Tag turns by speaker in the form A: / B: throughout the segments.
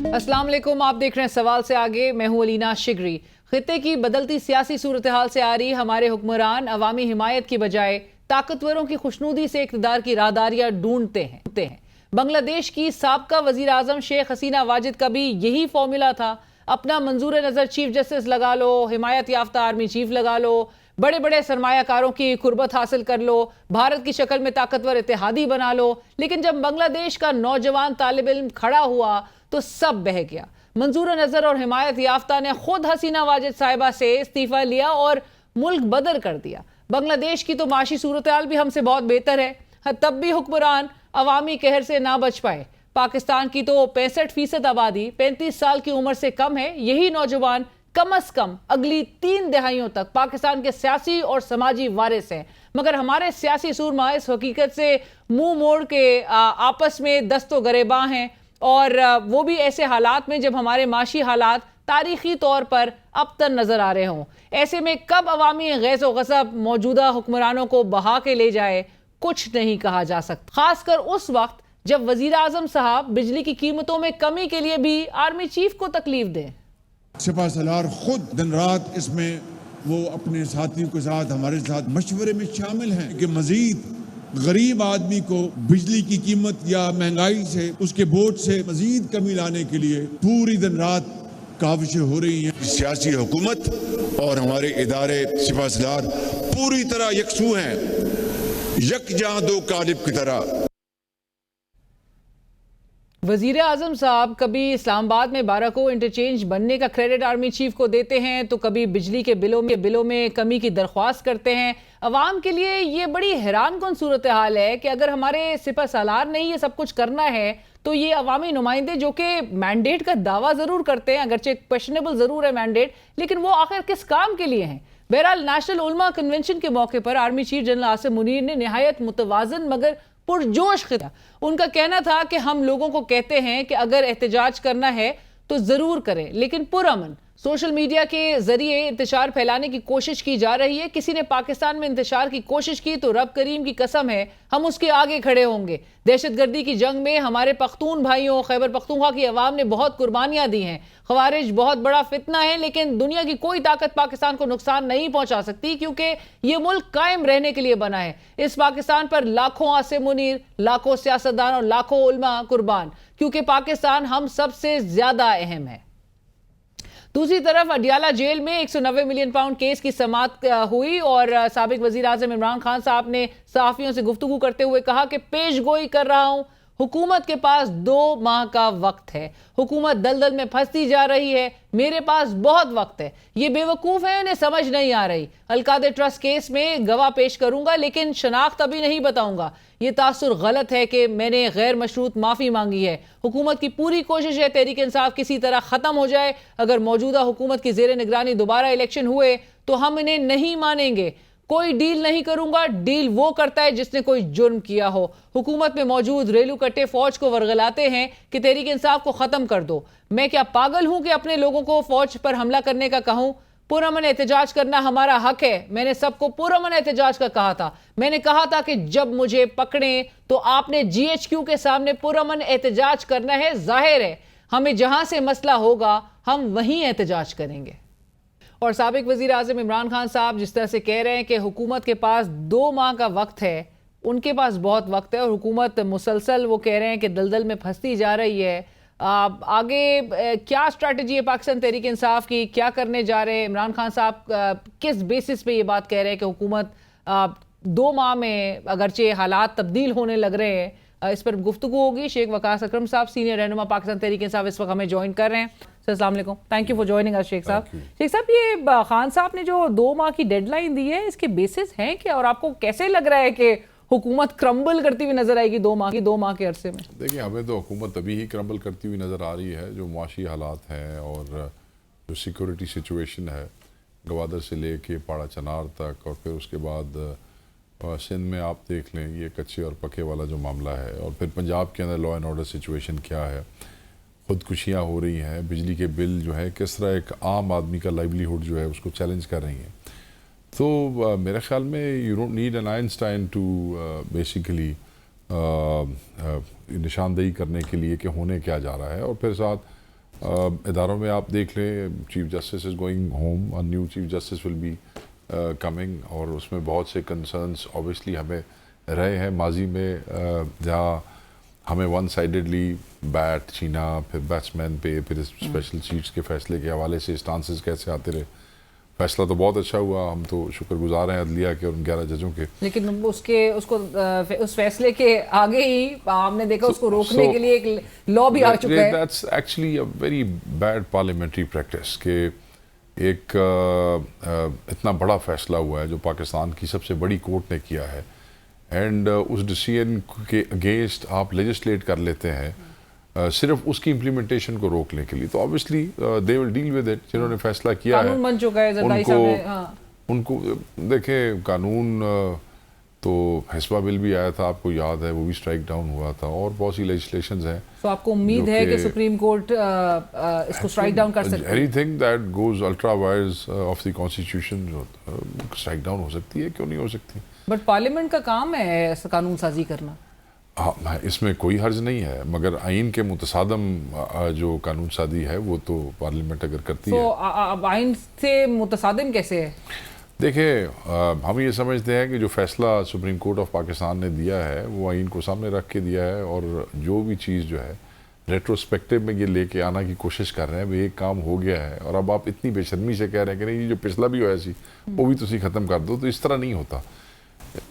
A: अस्सलाम वालेकुम, आप देख रहे हैं सवाल से आगे। मैं हूं अलीना शिगरी। खित्ते की बदलती सियासी सूरत हाल से आ रही हमारे हुक्मरान अवामी हिमायत की बजाय ताकतवरों की खुशनुदी से इक़्तिदार की राहदारियां ढूंढते हैं। बांग्लादेश की साबका वजीर आजम शेख हसीना वाजिद का भी यही फॉर्मूला था। अपना मंजूर नजर चीफ जस्टिस लगा लो, हिमायत याफ्ता आर्मी चीफ लगा लो, बड़े बड़े सरमायाकारों की कुर्बत हासिल कर लो, भारत की शक्ल में ताकतवर इत्तेहादी बना लो। लेकिन जब बांग्लादेश का नौजवान तालिब इल्म खड़ा हुआ तो सब बह गया। मंजूर नजर और हिमायत याफ्ता ने खुद हसीना वाजिद साहिबा से इस्तीफा लिया और मुल्क बदर कर दिया। बांग्लादेश की तो माशी सूरत हाल भी हमसे बहुत बेहतर है, तब भी हुक्मरान अवामी कहर से ना बच पाए। पाकिस्तान की तो 65% आबादी 35 साल की उम्र से कम है। यही नौजवान कम अज कम अगली 3 दहाइयों तक पाकिस्तान के सियासी और समाजी वारिस हैं। मगर हमारे सियासी सूरमा इस हकीकत से मुंह मोड़ के आपस में दस्तो गरेबां हैं, और वो भी ऐसे हालात में जब हमारे माशी हालात तारीखी तौर पर अबतर नजर आ रहे हों। ऐसे में कब अवामी गैज़ो गज़ब मौजूदा हुक्मरानों को बहा के ले जाए, कुछ नहीं कहा जा सकता। खासकर उस वक्त जब वजीर आजम साहब बिजली की कीमतों में कमी के लिए भी आर्मी चीफ को तकलीफ दें।
B: सिपा सलार खुद दिन रात इसमें वो अपने साथियों के साथ हमारे साथ मशवरे में शामिल हैं कि मजीद गरीब आदमी को बिजली की कीमत या महंगाई से उसके बोझ से मजीद कमी लाने के लिए पूरी दिन रात काविशें हो रही हैं। सियासी हुकूमत और हमारे इदारे सिपा सलार पूरी तरह यकसू हैं, यकजहां दो कालिब की तरह।
A: वजीर आजम साहब कभी इस्लामाबाद में बाराको इंटरचेंज बनने का क्रेडिट आर्मी चीफ को देते हैं, तो कभी बिजली के बिलों में कमी की दरख्वास्त करते हैं। अवाम के लिए ये बड़ी हैरान कौन सूरत हाल है कि अगर हमारे सिपा सालार ने ये सब कुछ करना है तो ये अवामी नुमाइंदे जो कि मैंडेट का दावा जरूर करते हैं, अगरचे क्वेश्चनेबल जरूर है मैंडेट, लेकिन वो आखिर किस काम के लिए हैं। बहरहाल नेशनल उलमा कन्वेंशन के मौके पर army chief general Asim Munir ने निहायत मुतवाजन मगर पुरजोश खिताब। उनका कहना था कि हम लोगों को कहते हैं कि अगर एहतजाज करना है तो जरूर करें, लेकिन पुरअमन। सोशल मीडिया के जरिए इंतशार फैलाने की कोशिश की जा रही है। किसी ने पाकिस्तान में इंतशार की कोशिश की तो रब करीम की कसम है हम उसके आगे खड़े होंगे। दहशतगर्दी की जंग में हमारे पख्तून भाइयों, खैबर पख्तूनख्वा की अवाम ने बहुत कुर्बानियां दी हैं। खवारिज बहुत बड़ा फितना है, लेकिन दुनिया की कोई ताकत पाकिस्तान को नुकसान नहीं पहुंचा सकती, क्योंकि ये मुल्क कायम रहने के लिए बना है। इस पाकिस्तान पर लाखों आसिम मुनीर, लाखों सियासतदान और लाखों उलमा कुर्बान, क्योंकि पाकिस्तान हम सबसे ज्यादा अहम है। दूसरी तरफ अडियाला जेल में 190 मिलियन पाउंड केस की समाअत हुई और साबिक वजीर आजम इमरान खान साहब ने सहाफियों से गुफ्तगू करते हुए कहा कि पेश गोई कर रहा हूं, हुकूमत के पास 2 माह का वक्त है। हुकूमत दलदल में फंसती जा रही है, मेरे पास बहुत वक्त है। ये बेवकूफ है, उन्हें समझ नहीं आ रही। अलकादे ट्रस्ट केस में गवाह पेश करूंगा, लेकिन शनाख्त अभी नहीं बताऊंगा। ये तासुर गलत है कि मैंने गैर मशरूत माफी मांगी है। हुकूमत की पूरी कोशिश है तहरीक इंसाफ किसी तरह खत्म हो जाए। अगर मौजूदा हुकूमत की जेर निगरानी दोबारा इलेक्शन हुए तो हम इन्हें नहीं मानेंगे। कोई डील नहीं करूंगा, डील वो करता है जिसने कोई जुर्म किया हो। हुकूमत में मौजूद रेलू कट्टे फौज को वर्गलाते हैं कि तहरीक इंसाफ को खत्म कर दो। मैं क्या पागल हूं कि अपने लोगों को फौज पर हमला करने का कहूं? पुरअमन एहतजाज करना हमारा हक है। मैंने सबको पुरअमन एहतजाज का कहा था। मैंने कहा था कि जब मुझे पकड़े तो आपने GHQ के सामने पुरअमन एहतजाज करना है। जाहिर है हमें जहां से मसला होगा हम वहीं एहतजाज करेंगे। और साबिक वजीर आजम इमरान खान साहब जिस तरह से कह रहे हैं कि हुकूमत के पास 2 माह का वक्त है, उनके पास बहुत वक्त है और हुकूमत मुसलसल वो कह रहे हैं कि दलदल में फंसती जा रही है। आगे क्या स्ट्रैटेजी है पाकिस्तान तहरीक इंसाफ की, क्या करने जा रहे हैं इमरान खान साहब, किस बेसिस पे ये बात कह रहे हैं कि हुकूमत 2 माह में अगरचे हालात तब्दील होने लग रहे हैं, इस पर गुफ्तगू होगी। शेख वकास अकरम साहब सीनियर रहनुमा पाकिस्तान तहरीक इंसाफ इस वक्त हमें ज्वाइन कर रहे हैं। सर अस्सलाम वालेकुम, thank you for joining us Sheikh साहब। शेख साहब, ये खान साहब ने जो 2 माह की डेडलाइन दी है, इसके बेसिस हैं क्या, और आपको कैसे लग रहा है कि हुकूमत क्रम्बल करती हुई नजर आएगी 2 माह के अरसे में?
C: देखिए, हमें तो हुकूमत अभी ही क्रम्बल करती हुई नज़र आ रही है। जो मुआशी हालात हैं और जो सिक्योरिटी सिचुएशन है गवादर से लेके पाड़ा चनार तक, और फिर उसके बाद सिंध में आप देख लें ये कच्चे और पके वाला जो मामला है, और फिर पंजाब के अंदर लॉ एंड ऑर्डर सिचुएशन क्या है, खुदकुशियाँ हो रही हैं, बिजली के बिल जो है किस तरह एक आम आदमी का लाइवलीहुड जो है उसको चैलेंज कर रही हैं। तो मेरे ख्याल में you don't need an Einstein to basically निशानदेही करने के लिए कि होने क्या जा रहा है। और फिर साथ इदारों में आप देख लें, chief justice is going home, a new chief justice will be coming, और उसमें बहुत से कंसर्न्स ऑब्वियसली हमें रहे हैं माजी में, जहाँ हमें वन साइडेडली बैट छीना, फिर बैट्समैन पे, फिर स्पेशल सीट्स के फैसले के हवाले से स्टांसेस कैसे आते रहे। फैसला तो बहुत अच्छा हुआ, हम तो शुक्रगुजार हैं अदलिया के और उन 11 जजों के,
A: लेकिन उस फैसले के आगे ही आपने देखा उसको रोकने के लिए एक लॉ भी आ चुका है।
C: That's actually a very bad parliamentary practice के एक इतना बड़ा फैसला हुआ है जो पाकिस्तान की सबसे बड़ी कोर्ट ने किया है, एंड उस डिसीजन के अगेंस्ट आप लेजिस्लेट कर लेते हैं सिर्फ उसकी इम्प्लीमेंटेशन को रोकने के लिए। तो obviously they will deal with it. जिन्होंने फैसला किया है
A: कानून बन चुका है, जरदारी साहब ने, हाँ।
C: उनको देखें, कानून तो हिस्बा बिल भी आया था, आपको याद है, वो भी स्ट्राइक डाउन हुआ था, और बहुत सी लेजिस्लेशंस हैं।
A: तो आपको उम्मीद है कि सुप्रीम कोर्ट इसको स्ट्राइक डाउन कर सकती है?
C: Anything that goes ultra vires of the constitution strike down हो सकती है, क्यों नहीं हो सकती?
A: बट पार्लियामेंट का काम है कानून साजी करना।
C: हाँ, इसमें कोई हर्ज नहीं है, मगर आइन के मुतसादम जो कानून साजी है वो तो पार्लियामेंट अगर करती है।
A: अब आइन से मुतसादिम कैसे है?
C: देखिए, हम ये समझते हैं कि जो फैसला सुप्रीम कोर्ट ऑफ पाकिस्तान ने दिया है वो आइन को सामने रख के दिया है, और जो भी चीज़ जो है रेट्रोस्पेक्टिव में ये लेके आना की कोशिश कर रहे हैं, वो एक काम हो गया है, और अब आप इतनी बेशर्मी से कह रहे हैं कि नहीं, जो पिछला भी हुआ सी वो भी तुसी ख़त्म कर दो। तो इस तरह नहीं होता,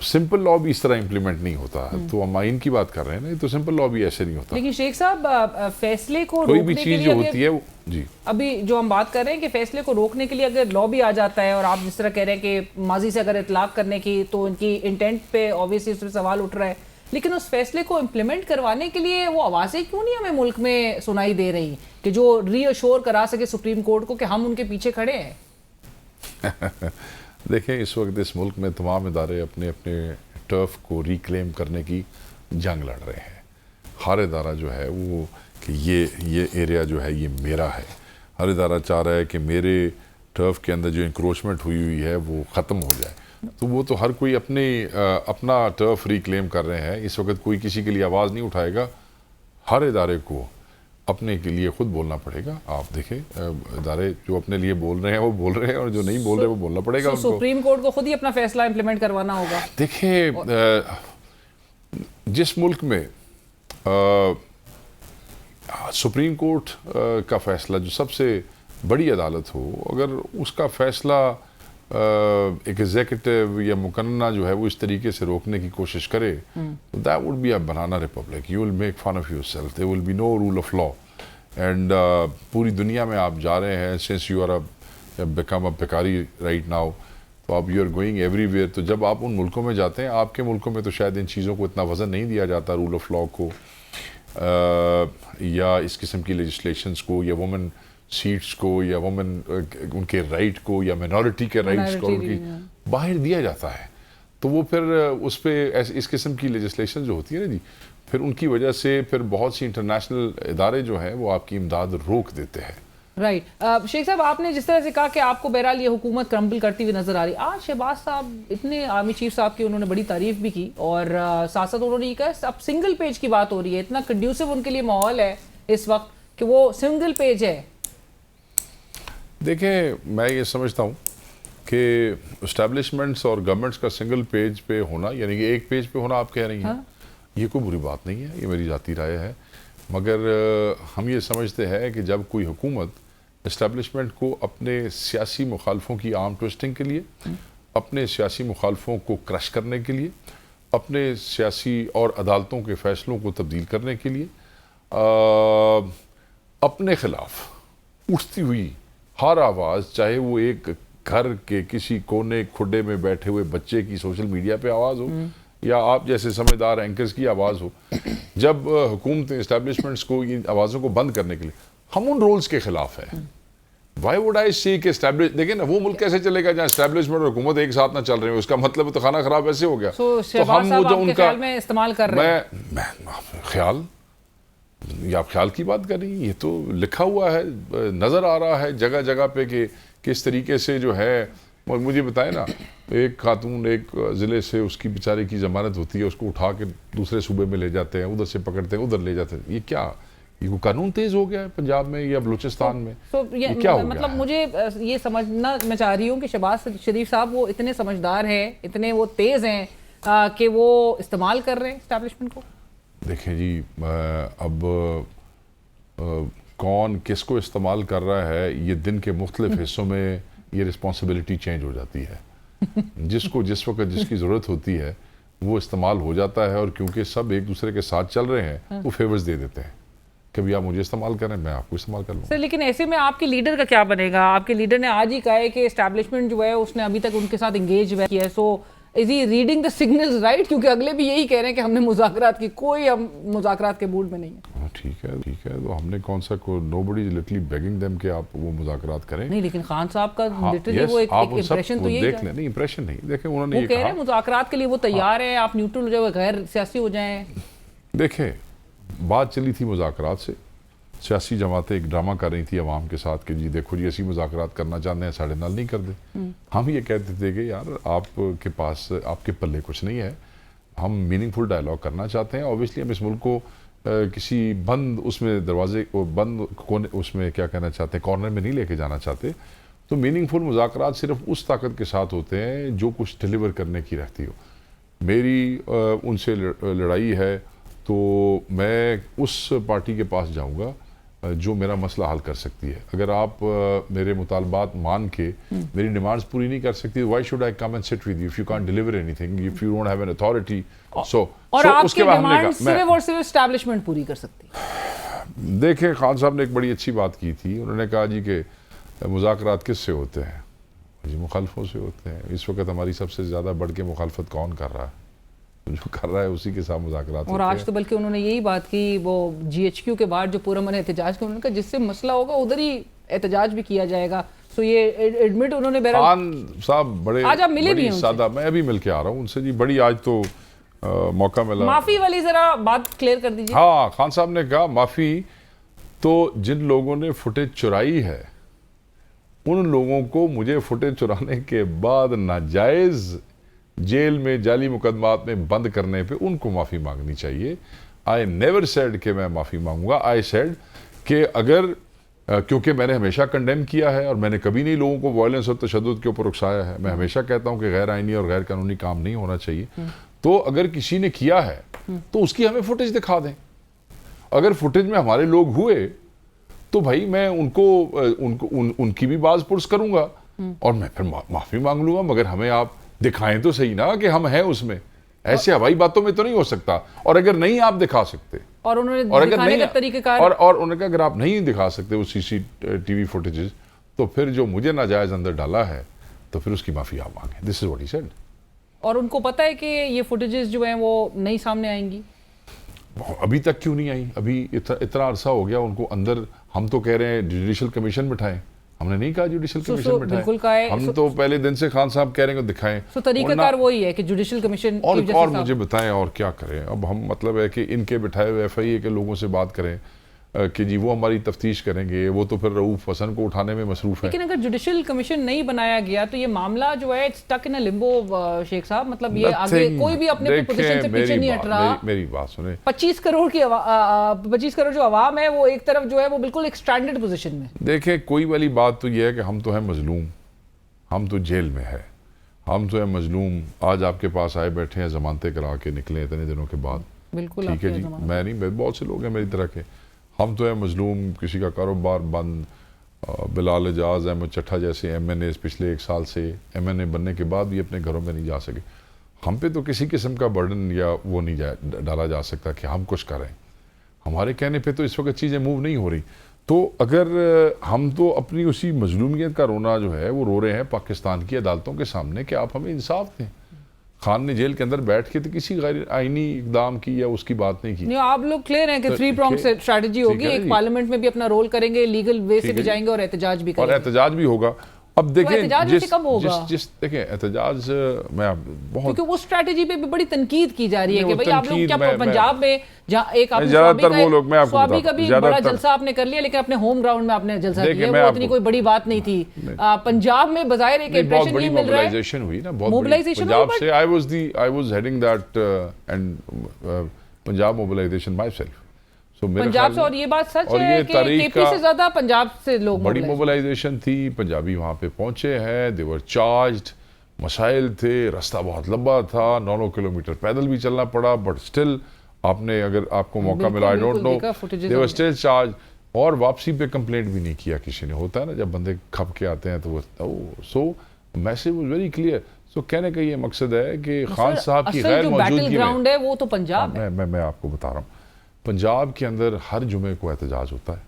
C: सिंपल लॉ भी इस तरह इम्प्लीमेंट नहीं होता। तो हम आइन की बात कर रहे हैं ना, तो सिंपल लॉ भी ऐसे नहीं होता।
A: लेकिन शेख साहब, फैसले को
C: कोई भी
A: रोकने
C: चीज़
A: के
C: जो
A: लिए
C: होती है जी,
A: अभी जो हम बात कर रहे हैं कि फैसले को रोकने के लिए अगर लॉ भी आ जाता है, और आप जिस तरह कह रहे हैं कि माजी से अगर इतलाक करने की, तो उनकी इंटेंट पे ऑब्वियसली उस पर सवाल उठ रहा है, लेकिन उस फैसले को इम्प्लीमेंट करवाने के लिए वो आवाज़ें क्यों नहीं हमें मुल्क में सुनाई दे रही कि जो रीअश्योर करा सके सुप्रीम कोर्ट को कि हम उनके पीछे खड़े हैं?
C: देखें, इस वक्त इस मुल्क में तमाम इदारे अपने अपने टर्फ को रिक्लेम करने की जंग लड़ रहे हैं। हर इदारा जो है वो कि ये एरिया जो है ये मेरा है, हर इदारा चाह रहा है कि मेरे टर्फ के अंदर जो इंक्रोचमेंट हुई है वो ख़त्म हो जाए। तो वो तो हर कोई अपना टर्फ रिक्लेम कर रहे हैं। इस वक्त कोई किसी के लिए आवाज़ नहीं उठाएगा, हर इदारे को अपने के लिए खुद बोलना पड़ेगा। आप देखें, इदारे जो अपने लिए बोल रहे हैं वो बोल रहे हैं, और जो नहीं बोल रहे वो बोलना पड़ेगा उनको।
A: सुप्रीम कोर्ट को खुद ही अपना फैसला इम्प्लीमेंट करवाना होगा।
C: देखिए, जिस मुल्क में सुप्रीम कोर्ट का फैसला, जो सबसे बड़ी अदालत हो, अगर उसका फैसला एक एग्जीक्यूटिव या मुकन्ना जो है वो इस तरीके से रोकने की कोशिश करे, तो that would be a banana republic. You will make fun of yourself, there will be no rule of law, and पूरी दुनिया में आप जा रहे हैं, since you are become a भिखारी राइट नाउ, तो आप यू आर गोइंग एवरीवेयर। तो जब आप उन मुल्कों में जाते हैं, आपके मुल्कों में तो शायद इन चीज़ों को इतना वजन नहीं दिया जाता, रूल ऑफ लॉ को या इस किस्म की लेजिस्लेशंस को, या वुमेन सीट्स को, या वुमेन उनके राइट को, या मिनॉरिटी के राइट्स को उनकी बाहर दिया जाता है। तो वो फिर उस पर इस किस्म की लेजिस्लेशन जो होती है ना जी, फिर उनकी वजह से फिर बहुत सी इंटरनेशनल इदारे जो हैं वो आपकी इमदाद रोक देते हैं।
A: राइट। शेख साहब, आपने जिस तरह से कहा कि आपको बहरहाल ये हुकूमत क्रम्बल करती हुई नजर आ रही, आज शहबाज साहब इतने आर्मी चीफ साहब की उन्होंने बड़ी तारीफ भी की, और साथ साथ उन्होंने ये कहा अब सिंगल पेज की बात हो रही है, इतना कंड्यूसिव उनके लिए माहौल है इस वक्त कि वो सिंगल पेज है।
C: देखें, मैं ये समझता हूँ कि इस्टेब्लिशमेंट्स और गवर्नमेंट्स का सिंगल पेज पे होना, यानी कि एक पेज पे होना आप कह रही हैं, हाँ? ये कोई बुरी बात नहीं है, ये मेरी ज़ाती राय है, मगर हम ये समझते हैं कि जब कोई हुकूमत इस्टेब्लिशमेंट को अपने सियासी मुखालफों की आर्म ट्विस्टिंग के लिए, अपने सियासी मुखालफों को क्रश करने के लिए, अपने सियासी और अदालतों के फ़ैसलों को तब्दील करने के लिए अपने ख़िलाफ़ उठती हुई हर आवाज़, चाहे वो एक घर के किसी कोने खुडे में बैठे हुए बच्चे की सोशल मीडिया पे आवाज़ हो, या आप जैसे समझदार एंकर्स की आवाज़ हो, जब हुकूमतें इस्टेब्लिशमेंट्स को इन आवाज़ों को बंद करने के लिए, हम उन रोल्स के ख़िलाफ़ है। वाई वुड आई से कि एस्टैब्लिश, देखिए ना, वो मुल्क कैसे चलेगा जहाँ एस्टैब्लिशमेंट और हुकूमत एक साथ ना चल रहे हो, उसका मतलब तो खाना खराब ऐसे हो गया।
A: तो हम वो जो उनका में इस्तेमाल कर रहे हैं,
C: मैं ख्याल, ये आप ख्याल की बात कर रही हैं, ये तो लिखा हुआ है, नज़र आ रहा है जगह जगह पे कि किस तरीके से जो है। और मुझे बताए ना, एक खातून एक ज़िले से, उसकी बेचारे की ज़मानत होती है, उसको उठा के दूसरे सूबे में ले जाते हैं, उधर से पकड़ते हैं, उधर ले जाते हैं। ये क्या, ये वो कानून तेज हो गया है पंजाब में या बलूचिस्तान में?
A: ये
C: क्या हो
A: मतलब
C: गया
A: मुझे ये समझना मैं चाह रही हूँ कि शहबाज शरीफ साहब वो इतने समझदार हैं, इतने वो तेज हैं कि वो इस्तेमाल कर रहे हैं एस्टैब्लिशमेंट को।
C: देखें जी, अब कौन किसको इस्तेमाल कर रहा है, ये दिन के मुख्तलिफ हिस्सों में ये रिस्पॉन्सिबिलिटी चेंज हो जाती है। जिसको जिस वक्त जिसकी ज़रूरत होती है वो इस्तेमाल हो जाता है, और क्योंकि सब एक दूसरे के साथ चल रहे हैं वो फेवर्स दे देते हैं। कभी आप मुझे इस्तेमाल करें, मैं आपको इस्तेमाल कर लूँगा।
A: सर लेकिन ऐसे में आपके लीडर का क्या बनेगा? आपके लीडर ने आज ही कहा है कि एस्टैब्लिशमेंट जो है उसने अभी तक उनके साथ इंगेज किया है। So is he reading the signals right? क्योंकि अगले भी यही कह रहे हैं कि हमने मुज़ाकरात की, कोई हम मुज़ाकरात के मूड में नहीं है।
C: ठीक है, तो हमने कौन सा nobody is literally begging them कि आप वो मुज़ाकरात करें।
A: नहीं, लेकिन खान साहब का लिटरली
C: yes,
A: वो एक
C: आप
A: इंप्रेशन तो यही
C: देख लें। नहीं, इंप्रेशन नहीं, देखें उन्होंने
A: वो
C: ये
A: कह रहे
C: कहा
A: हैं मुज़ाकरात के लिए वो तैयार है, आप न्यूट्रल हो जाए, गैर सियासी हो जाएं।
C: देखें, बात चली थी मुज़ाकरात से, सियासी जमातें एक ड्रामा कर रही थी अवाम के साथ कि जी देखो जी असी मुज़ाकरात करना चाहते हैं, साढ़े नाल नहीं करते। हम ये कहते थे कि यार आपके पास आपके पल्ले कुछ नहीं है, हम मीनिंगफुल डायलॉग करना चाहते हैं। ऑब्वियसली हम इस मुल्क को किसी बंद उसमें दरवाजे बंद कोने उसमें क्या कहना चाहते हैं, कॉर्नर में नहीं लेके जाना चाहते। तो मीनिंगफुल मुज़ाकरात सिर्फ उस ताकत के साथ होते हैं जो कुछ डिलीवर करने की रहती हो। मेरी उनसे लड़ाई है तो मैं उस पार्टी के पास जाऊंगा जो मेरा मसला हल कर सकती है। अगर आप मेरे मुतालबात मान के मेरी डिमांड्स पूरी नहीं कर सकती, why should I come and sit with you if you can't deliver anything, if you don't have an authority.
A: और आपकी डिमांड सिर्फ और सिर्फ एस्टैब्लिशमेंट पूरी कर सकती है।
C: देखें, खान साहब ने एक बड़ी अच्छी बात की थी। उन्होंने कहा जी कि मुज़ाकरात किससे होते हैं? जी मुखालफों से होते हैं। इस वक्त हमारी सबसे ज़्यादा बढ़ के मुखालफत कौन कर रहा है? जो कर रहा है उसी के साथ मुज़ाकरात।
A: और आज तो बल्कि उन्होंने यही बात की, वो GHQ के बाहर जो पूरा मन एहतजाज का, उन्होंने कहा जिससे मसला होगा उधर ही एहतजाज भी किया जाएगा। सो ये एडमिट उन्होंने
C: खान साहब बड़े
A: आज आप मिले भी हैं
C: सादा, मैं अभी मिल के आ रहा हूँ उनसे जी। बड़ी आज तो मौका मिला।
A: माफी वाली जरा बात क्लियर कर दीजिए।
C: हाँ, खान साहब ने कहा माफी तो जिन लोगों ने फुटेज चुराई है उन लोगों को मुझे फुटेज चुराने के बाद नाजायज जेल में जाली मुकदमात में बंद करने पे उनको माफी मांगनी चाहिए। आई नेवर सेड कि मैं माफी मांगूंगा। आई सेड कि अगर क्योंकि मैंने हमेशा कंडेम किया है और मैंने कभी नहीं लोगों को वायलेंस और तशद्दुद के ऊपर उकसाया है। मैं हमेशा कहता हूं कि गैर आईनी और गैर कानूनी काम नहीं होना चाहिए। तो अगर किसी ने किया है तो उसकी हमें फुटेज दिखा दें। अगर फुटेज में हमारे लोग हुए तो भाई मैं उनकी भी बाज पुरस करूंगा और मैं फिर माफी मांग लूंगा, मगर हमें आप दिखाएं तो सही ना कि हम हैं उसमें। ऐसे हवाई बातों में तो नहीं हो सकता। और अगर नहीं आप दिखा सकते,
A: और उन्होंने
C: और अगर
A: दिखाने
C: नहीं
A: का तरीक़ेकार
C: और उन्होंने कहा अगर आप नहीं दिखा सकते वो CCTV फुटेजेस तो फिर जो मुझे नाजायज अंदर डाला है तो फिर उसकी माफी आप मांगे। This is what he said.
A: और उनको पता है कि ये फुटेजेस जो हैं वो नहीं सामने आएंगी?
C: अभी तक क्यों नहीं आई? अभी इतना अरसा हो गया उनको अंदर। हम तो कह रहे हैं जुडिशल कमीशन बिठाएं, हमने नहीं कहा जुडिशल कमीशन बिठाएं। हम तो पहले दिन से खान साहब कह रहे हैं दिखाएं।
A: तो तरीकाकार वही है कि जुडिशल कमीशन
C: और मुझे बताएं और क्या करें। अब हम मतलब है कि इनके बिठाए हुए FIA के लोगों से बात करें कि जी वो हमारी तफ्तीश करेंगे, वो तो फिर रऊफ हसन को उठाने में मसरूफ है।
A: लेकिन अगर जुडिशल कमीशन नहीं बनाया गया तो ये मामला जो है स्टक इन लिम्बो शेख साहब, मतलब ये आगे कोई भी अपने पोजीशन से पीछे नहीं हट रहा।
C: मेरी बात सुने,
A: 25 करोड़ की 25 करोड़ जो आवाम है वो एक तरफ जो है वो बिल्कुल एक स्टैंडर्ड पोजीशन में।
C: देखें, कोई वाली बात तो ये है कि हम तो हैं मजलूम, हम तो जेल में है, हम तो हैं मजलूम। आज आपके पास आए बैठे हैं, जमानतें करा के निकले इतने दिनों के बाद।
A: बिल्कुल
C: ठीक है जी, मैं नहीं, बहुत से लोग हैं मेरी तरह के। हम तो है मजलूम, किसी का कारोबार बंद। बिलाल एजाज, अहमद चट्ठा जैसे MNAs पिछले 1 साल से MNA बनने के बाद भी अपने घरों में नहीं जा सके। हम पे तो किसी किस्म का बर्डन या वो नहीं डाला जा सकता कि हम कुछ करें। हमारे कहने पे तो इस वक्त चीज़ें मूव नहीं हो रही। तो अगर हम तो अपनी उसी मजलूमियत का रोना जो है वो रो रहे हैं पाकिस्तान की अदालतों के सामने कि आप हमें इंसाफ दें। खान ने जेल के अंदर बैठ के तो किसी गैर आईनी इकदाम की या उसकी बात नहीं की।
A: नहीं, आप लोग क्लियर हैं कि 3 pronged स्ट्रैटेजी होगी। एक पार्लियामेंट में भी अपना रोल करेंगे, लीगल वे से भी जाएंगे और एहतजाज भी करेंगे।
C: और एहतजाज भी होगा। अब देखें
A: देखें
C: एहतजाज मैं बहुत,
A: क्योंकि उस स्ट्रैटेजी पे भी बड़ी तनकीद की जा रही है कि भाई आप लोग क्या पंजाब में जहाँ एक
C: ज्यादातर वो लोग, मैं
A: स्वाबी का भी बड़ा जलसा आपने कर लिया, लेकिन अपने होम ग्राउंड में आपने जलसा किया, वो इतनी कोई बड़ी बात नहीं थी। पंजाब में बजाय एक इंप्रेशन ये मिल रहा है,
C: मोबिलाइजेशन हुई ना, बहुत मोबिलाइजेशन पंजाब से। I was heading that and Punjab mobilization myself. मेरे
A: पंजाब
C: ख्याल
A: से,
C: में-
A: और ये बात सच
C: और
A: है
C: ये
A: कि
C: तारीख
A: केपी
C: का
A: से ज्यादा पंजाब से लोग
C: बड़ी
A: mobilize
C: मोबिलाइजेशन थी, पंजाबी वहाँ पे पहुंचे हैं, दे वर चार्ज्ड, मसाइल थे, रास्ता बहुत लंबा था, 9 किलोमीटर पैदल भी चलना पड़ा, बट स्टिल आपने, अगर आपको मौका
A: बिल्कुल,
C: मिला, आई डोंट
A: बिल्कुल,
C: नो,
A: देखा footages
C: दे वर
A: हमने।
C: स्टिल चार्ज, और वापसी पे कंप्लेंट भी नहीं किया किसी ने। होता है ना जब बंदे खप के आते हैं तो वो सो मैसेज वाज वेरी क्लियर। सो कहने का ये मकसद है कि खान साहब की
A: असल
C: गैर
A: जो बैटल
C: मौजूदगी में,
A: ग्राउंड है वो तो पंजाब है।
C: मैं आपको बता रहा हूँ, पंजाब के अंदर हर जुमे को एहतजाज होता है,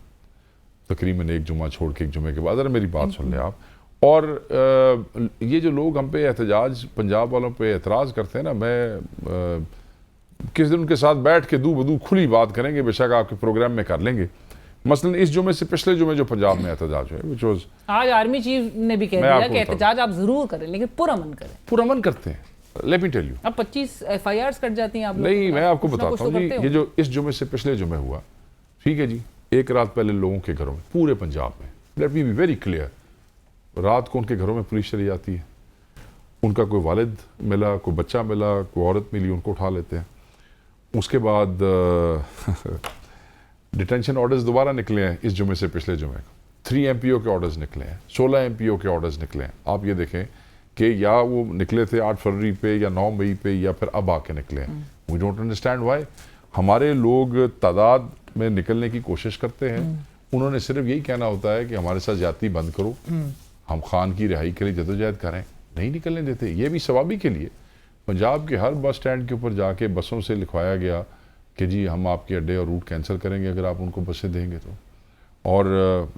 C: तकरीबन एक जुमा छोड़ के एक जुमे के बाद। अगर मेरी बात सुन लें आप, और ये जो लोग हम पे एहतजाज, पंजाब वालों पे एतराज़ करते हैं ना, मैं किस दिन उनके साथ बैठ के दू बदू खुली बात करेंगे, बेशक आपके प्रोग्राम में कर लेंगे। मसलन इस जुमे से पिछले जुमे जो पंजाब में एहतजाज हुए, विच वाज,
A: आज आर्मी चीफ ने भी कह
C: मैं
A: दिया
C: आपको
A: कि
C: बताऊं।
A: एहतजाज आप जरूर करें लेकिन पुरअमन करें।
C: पुरअमन करते हैं। लेट मी टेल यू,
A: अब 25 FIRs कट जाती हैं आप लोगों
C: नहीं
A: के
C: मैं
A: खिलाफ,
C: आपको
A: कुछ ना कुछ
C: बताता
A: तो
C: हूँ जी,
A: करते
C: ये
A: हो।
C: जो इस जुमे से पिछले जुमे हुआ, ठीक है जी, एक रात पहले लोगों के घरों में, पूरे पंजाब में, let me be very clear, रात को उनके घरों में पुलिस चली जाती है, उनका कोई वालिद मिला, कोई बच्चा मिला, कोई औरत मिली, उनको उठा लेते हैं। उसके बाद डिटेंशन ऑर्डर्स दोबारा निकले हैं इस जुमे से पिछले जुमे, 3 MPO के ऑर्डर्स निकले हैं, 16 MPO के ऑर्डर्स निकले हैं। आप ये देखें कि या वो निकले थे 8 फरवरी पे या 9 मई पे, या फिर अब आके निकले हैं। We don't understand why. हमारे लोग तादाद में निकलने की कोशिश करते हैं, उन्होंने सिर्फ यही कहना होता है कि हमारे साथ ज्यादती बंद करो, हम खान की रिहाई के लिए जदोजहद करें, नहीं निकलने देते। ये भी सवाबी के लिए पंजाब के हर बस स्टैंड के ऊपर जाके बसों से लिखवाया गया कि जी हम आपके अड्डे और रूट कैंसिल करेंगे अगर आप उनको बसें देंगे तो। और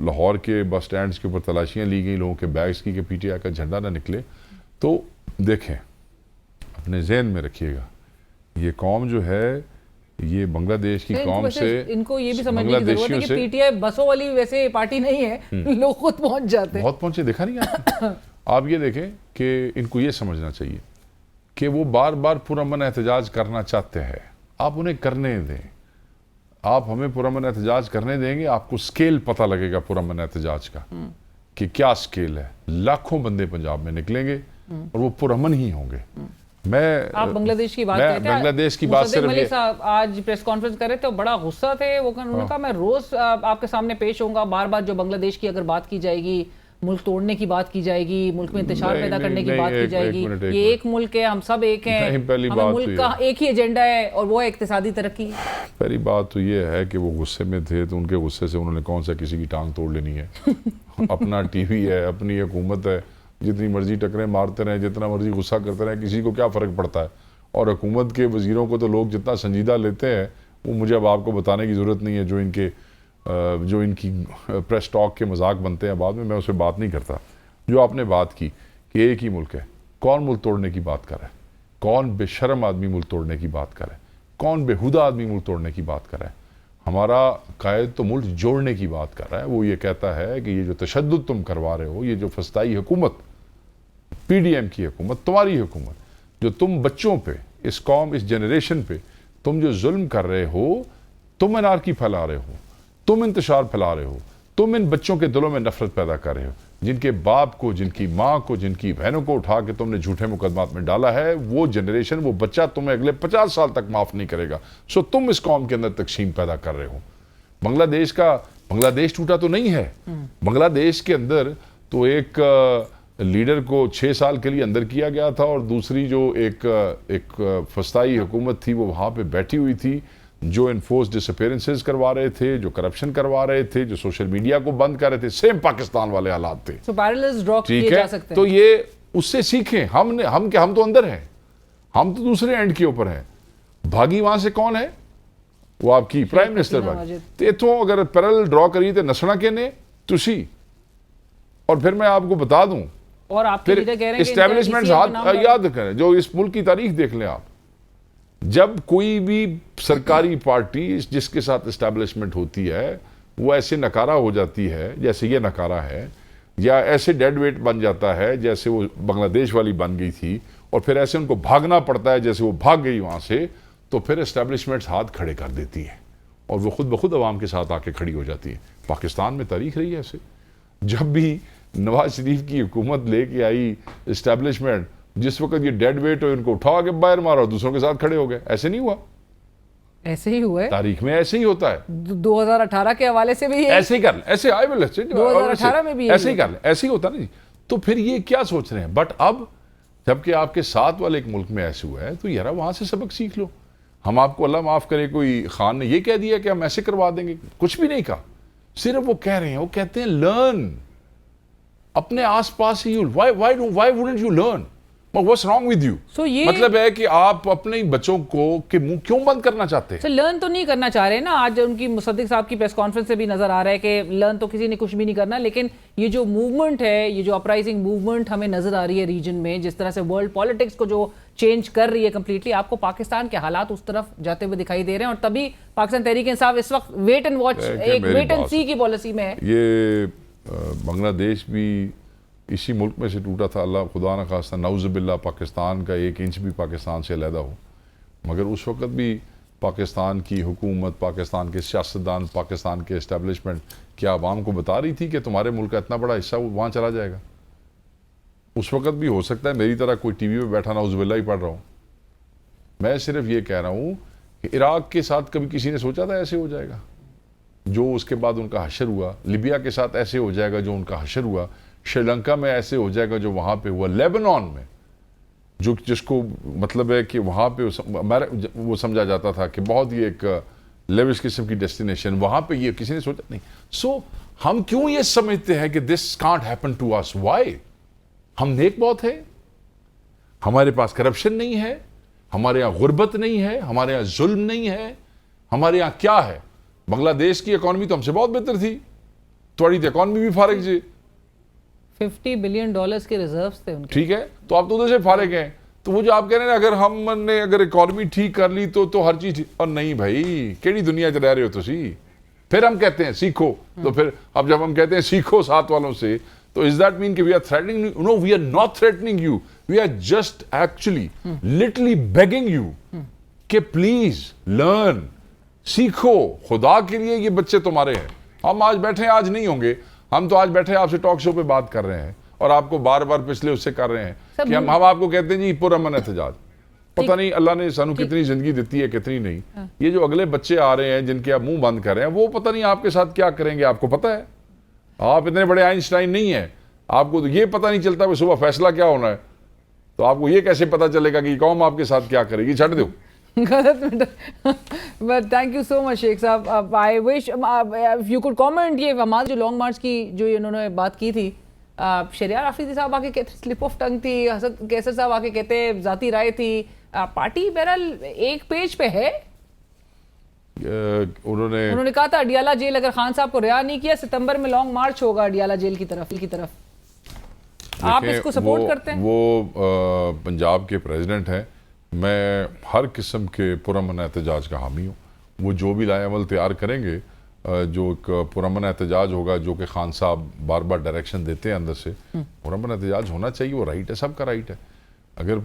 C: लाहौर के बस स्टैंड्स के ऊपर तलाशियां ली गई लोगों के बैग्स की कि PTI का झंडा ना निकले। तो देखें, अपने जहन में रखिएगा, ये कौम जो है, ये बांग्लादेश की कौम से,
A: इनको ये भी समझने की जरूरत है
C: बांग्लादेशियों
A: कि
C: से
A: PTI बसों वाली वैसे पार्टी नहीं है, लोग खुद पहुंच जाते हैं।
C: बहुत पहुंचे, देखा नहीं आपने? आप ये देखें कि इनको ये समझना चाहिए कि वो बार बार पुरअमन एहतजाज करना चाहते हैं, आप उन्हें करने दें। आप हमें पुरअमन एहतजाज करने देंगे, आपको स्केल पता लगेगा पुरअमन एहतजाज का कि क्या स्केल है। लाखों बंदे पंजाब में निकलेंगे और वो पुरअमन ही होंगे।
A: आप बांग्लादेश की बात
C: मैं
A: कहते हैं,
C: बांग्लादेश की बात
A: मुसद्दिक
C: सिर्फ
A: मलिक
C: ये,
A: साहब आज प्रेस कॉन्फ्रेंस कर रहे थे, बड़ा गुस्सा थे वो। उन्होंने कहा मैं रोज आपके सामने पेश होऊंगा, बार बार जो बांग्लादेश की अगर बात की जाएगी, मुल्क तोड़ने की बात की जाएगी, मुल्क में इंतशार
C: नहीं,
A: पैदा
C: नहीं,
A: करने की
C: नहीं,
A: बात की
C: एक
A: जाएगी।
C: मिनट,
A: ये एक मुल्क है, हम सब एक हैं,
C: नहीं, पहली
A: हमें
C: बात
A: मुल्क
C: तो
A: का एक ही एजेंडा है और वो है इक्तिसादी तरक्की।
C: पहली बात तो ये है कि वो गुस्से में थे, तो उनके गुस्से से उन्होंने कौन सा किसी की टांग तोड़ लेनी है। अपना TV है, अपनी हुकूमत है, जितनी मर्जी टकरें मारते रहें, जितना मर्जी गुस्सा करते रहें, किसी को क्या फ़र्क पड़ता है। और हुकूमत के वज़ीरों को तो लोग जितना संजीदा लेते हैं, वो मुझे अब आपको बताने की ज़रूरत नहीं है। जो इनकी प्रेस टॉक के मजाक बनते हैं बाद में, मैं उस पर बात नहीं करता। जो आपने बात की कि एक ही मुल्क है, कौन मुल्क तोड़ने की बात कर रहा है? कौन बेशर्म आदमी मुल्क तोड़ने की बात कर रहा है? कौन बेहुदा आदमी मुल्क तोड़ने की बात कर रहा है? हमारा कायद तो मुल्क जोड़ने की बात कर रहा है। वो ये कहता है कि ये जो तशद्दुद तुम करवा रहे हो, ये जो फस्ताई हुकूमत, PDM की हुकूमत, तुम्हारी हुकूमत, जो तुम बच्चों पे, इस कौम, इस जनरेशन पे तुम जो जुल्म कर रहे हो, तुम अनारकी फैला रहे हो, तुम इंतशार फैला रहे हो, तुम इन बच्चों के दिलों में नफरत पैदा कर रहे हो। जिनके बाप को, जिनकी माँ को, जिनकी बहनों को उठा के तुमने झूठे मुकदमात में डाला है, वो जनरेशन, वो बच्चा तुम्हें अगले 50 साल तक माफ नहीं करेगा। सो तुम इस कौम के अंदर तकसीम पैदा कर रहे हो। बांग्लादेश टूटा तो नहीं है। बांग्लादेश के अंदर तो एक लीडर को 6 साल के लिए अंदर किया गया था, और दूसरी जो एक फस्ताई हुकूमत थी, वो वहाँ पे बैठी हुई थी, जो इन्फोर्स डिसअपीयरेंसेस करवा रहे थे, जो करप्शन करवा रहे थे, जो सोशल मीडिया को बंद कर रहे थे। सेम पाकिस्तान वाले हालात थे।
A: तो पैरेलल्स ड्रॉ किए
C: ठीक
A: जा
C: है,
A: सकते
C: तो
A: हैं।
C: ये उससे सीखें। हम तो अंदर हैं, हम तो दूसरे एंड के ऊपर हैं। भागी वहां से कौन है? वो आपकी प्राइम मिनिस्टर
A: हसीना
C: भागी।
A: वाजिद।
C: तो इथों अगर पैरेलल ड्रॉ करिए तो नसना कहने तुसी। और फिर मैं आपको बता दूं,
A: और आपके
C: फिर
A: लीडर कह रहे हैं कि
C: इस्टेब्लिशमेंट
A: इनका DCM का नाम
C: याद करें, जो इस मुल्क की तारीख देख लें आप, जब कोई भी सरकारी पार्टी जिसके साथ इस्टेब्लिशमेंट होती है, वो ऐसे नकारा हो जाती है जैसे ये नकारा है, या ऐसे डेड वेट बन जाता है जैसे वो बांग्लादेश वाली बन गई थी, और फिर ऐसे उनको भागना पड़ता है जैसे वो भाग गई वहां से, तो फिर इस्टेब्लिशमेंट हाथ खड़े कर देती है और वो खुद ब खुद अवाम के साथ आके खड़ी हो जाती है। पाकिस्तान में तारीख रही है ऐसे। जब भी नवाज शरीफ की हुकूमत लेके आई इस्टेब्लिशमेंट, जिस वक्त ये डेड वेट हो, इनको उठा के बाहर मारा और दूसरों के साथ खड़े हो गए। ऐसे नहीं हुआ।
A: ऐसे ही हुआ है,
C: तारीख में ऐसे ही होता है।
A: 2018 के हवाले से भी
C: ऐसे ही कर ले, ऐसे आई विल
A: 2018 में भी
C: ऐसे ही कर ले, ऐसे ही होता नहीं। तो फिर ये क्या सोच रहे हैं? बट अब जबकि आपके साथ वाले एक मुल्क में ऐसे हुआ है, तो यार वहां से सबक सीख लो। हम आपको अल्लाह माफ करे, कोई खान ने ये कह दिया कि हम ऐसे करवा देंगे, कुछ भी नहीं कहा। सिर्फ वो कह रहे हैं, वो कहते हैं लर्न, अपने आसपास ही। Why wouldn't you learn? What's wrong with you?
A: So ये
C: मतलब है कि आप अपने बच्चों को के मुंह क्यों बंद करना चाहते हैं?
A: लर्न तो नहीं करना चाह रहे ना। आज उनकी मुसद्दिक साहब की प्रेस कॉन्फ्रेंस से भी नजर आ रहा है कि लर्न तो किसी ने कुछ भी नहीं करना, लेकिन ये जो मूवमेंट है, ये जो अपराइजिंग मूवमेंट हमें नजर आ रही है रीजन में, जिस तरह से वर्ल्ड पॉलिटिक्स को जो चेंज कर रही है कंप्लीटली, आपको पाकिस्तान के हालात उस तरफ जाते हुए दिखाई दे रहे हैं। और तभी पाकिस्तान तहरीक इंसाफ इस वक्त वेट एंड वॉच, एक वेट एंड सी की पॉलिसी में है।
C: ये बांग्लादेश भी इसी मुल्क में से टूटा था। अल्लाह खुदा न खास्ता नौज़ुबिल्लाह पाकिस्तान का 1 इंच भी पाकिस्तान से अलहदा हो, मगर उस वक़्त भी पाकिस्तान की हुकूमत, पाकिस्तान के सियासतदान, पाकिस्तान के इस्टेब्लिशमेंट क्या आवाम को बता रही थी कि तुम्हारे मुल्क का इतना बड़ा हिस्सा वहाँ चला जाएगा? उस वक़्त भी हो सकता है मेरी तरह कोई टीवी में बैठा नौज़ुबिल्लाह ही पढ़ रहा हूँ। मैं सिर्फ ये कह रहा हूँ कि इराक़ के साथ कभी किसी ने सोचा था ऐसे हो जाएगा जो उसके बाद उनका हशर हुआ? लिबिया के साथ ऐसे हो जाएगा जो उनका हशर हुआ? श्रीलंका में ऐसे हो जाएगा जो वहाँ पे हुआ? लेबनान में जो जिसको मतलब है कि वहाँ पे वो समझा जाता था कि बहुत ही एक लेविश किस्म की डेस्टिनेशन, वहाँ पे ये किसी ने सोचा नहीं। सो हम क्यों ये समझते हैं कि this can't happen to us? Why? हम नेक बहुत है, हमारे पास करप्शन नहीं है, हमारे यहाँ गुर्बत नहीं है, हमारे यहाँ जुल्म नहीं है, हमारे यहाँ क्या है? बांग्लादेश की इकॉनमी तो हमसे बहुत बेहतर थी, थोड़ी तो इकॉनमी भी फारिग जी,
A: $50 बिलियन के रिजर्व्स थे उनके।
C: ठीक है, तो आप तो उधर से फारिग हैं। तो वो जो आप कह रहे हैं अगर हमने अगर इकॉनमी ठीक कर ली तो हर चीज ठीक। और नहीं भाई, केड़ी दुनिया च रह रहे हो तुसी? फिर हम कहते हैं सीखो, तो फिर अब जब हम कहते हैं सीखो साथ वालों से, तो इज दैट मीन कि we are threatening? No, we are not threatening you, we are just actually literally begging you कि प्लीज लर्न, सीखो। खुदा के लिए ये बच्चे तुम्हारे हैं। हम आज बैठे, आज नहीं होंगे, हम तो आज बैठे आपसे टॉक शो पे बात कर रहे हैं और आपको बार बार पिछले उससे कर रहे हैं कि हम आपको कहते हैं जी पुरअमन एहतजाज। पता नहीं अल्लाह ने सानू कितनी जिंदगी देती है, कितनी नहीं। ये जो अगले बच्चे आ रहे हैं जिनके आप मुंह बंद कर रहे हैं, वो पता नहीं आपके साथ क्या करेंगे, आपको पता है? आप इतने बड़े आइंस्टाइन नहीं है, आपको तो ये पता नहीं चलता कि सुबह फैसला क्या होना है, तो आपको ये कैसे पता चलेगा कि कौम आपके साथ क्या करेगी? छੱਡ दो।
A: But thank you so much Sheikh साहब। I wish if you could comment, ये हमारे जो लॉन्ग मार्च की जो इन्होंने बात की थी, शरियार आफरीदी साहब आके कहते स्लिप ऑफ टंग थी, हसन कैसर साहब आके कहते जाती राय थी। पार्टी बहरहाल एक पेज पे है। उन्होंने कहा था अडियाला जेल अगर खान साहब को रिहा नहीं किया, सितंबर में लॉन्ग मार्च होगा अडियाला जेल की तरफ। आप इसको सपोर्ट करते हैं?
C: वो पंजाब के प्रेसिडेंट हैं, मैं हर किस्म के पुरअमन एहतजाज का हामी हूँ। वो जो भी लाएमल तैयार करेंगे, जो एक पुरअमन एहतजाज होगा, जो कि खान साहब बार बार डायरेक्शन देते हैं अंदर से, पुरअमन एहतजाज होना चाहिए, वो राइट है, सबका राइट है। अगर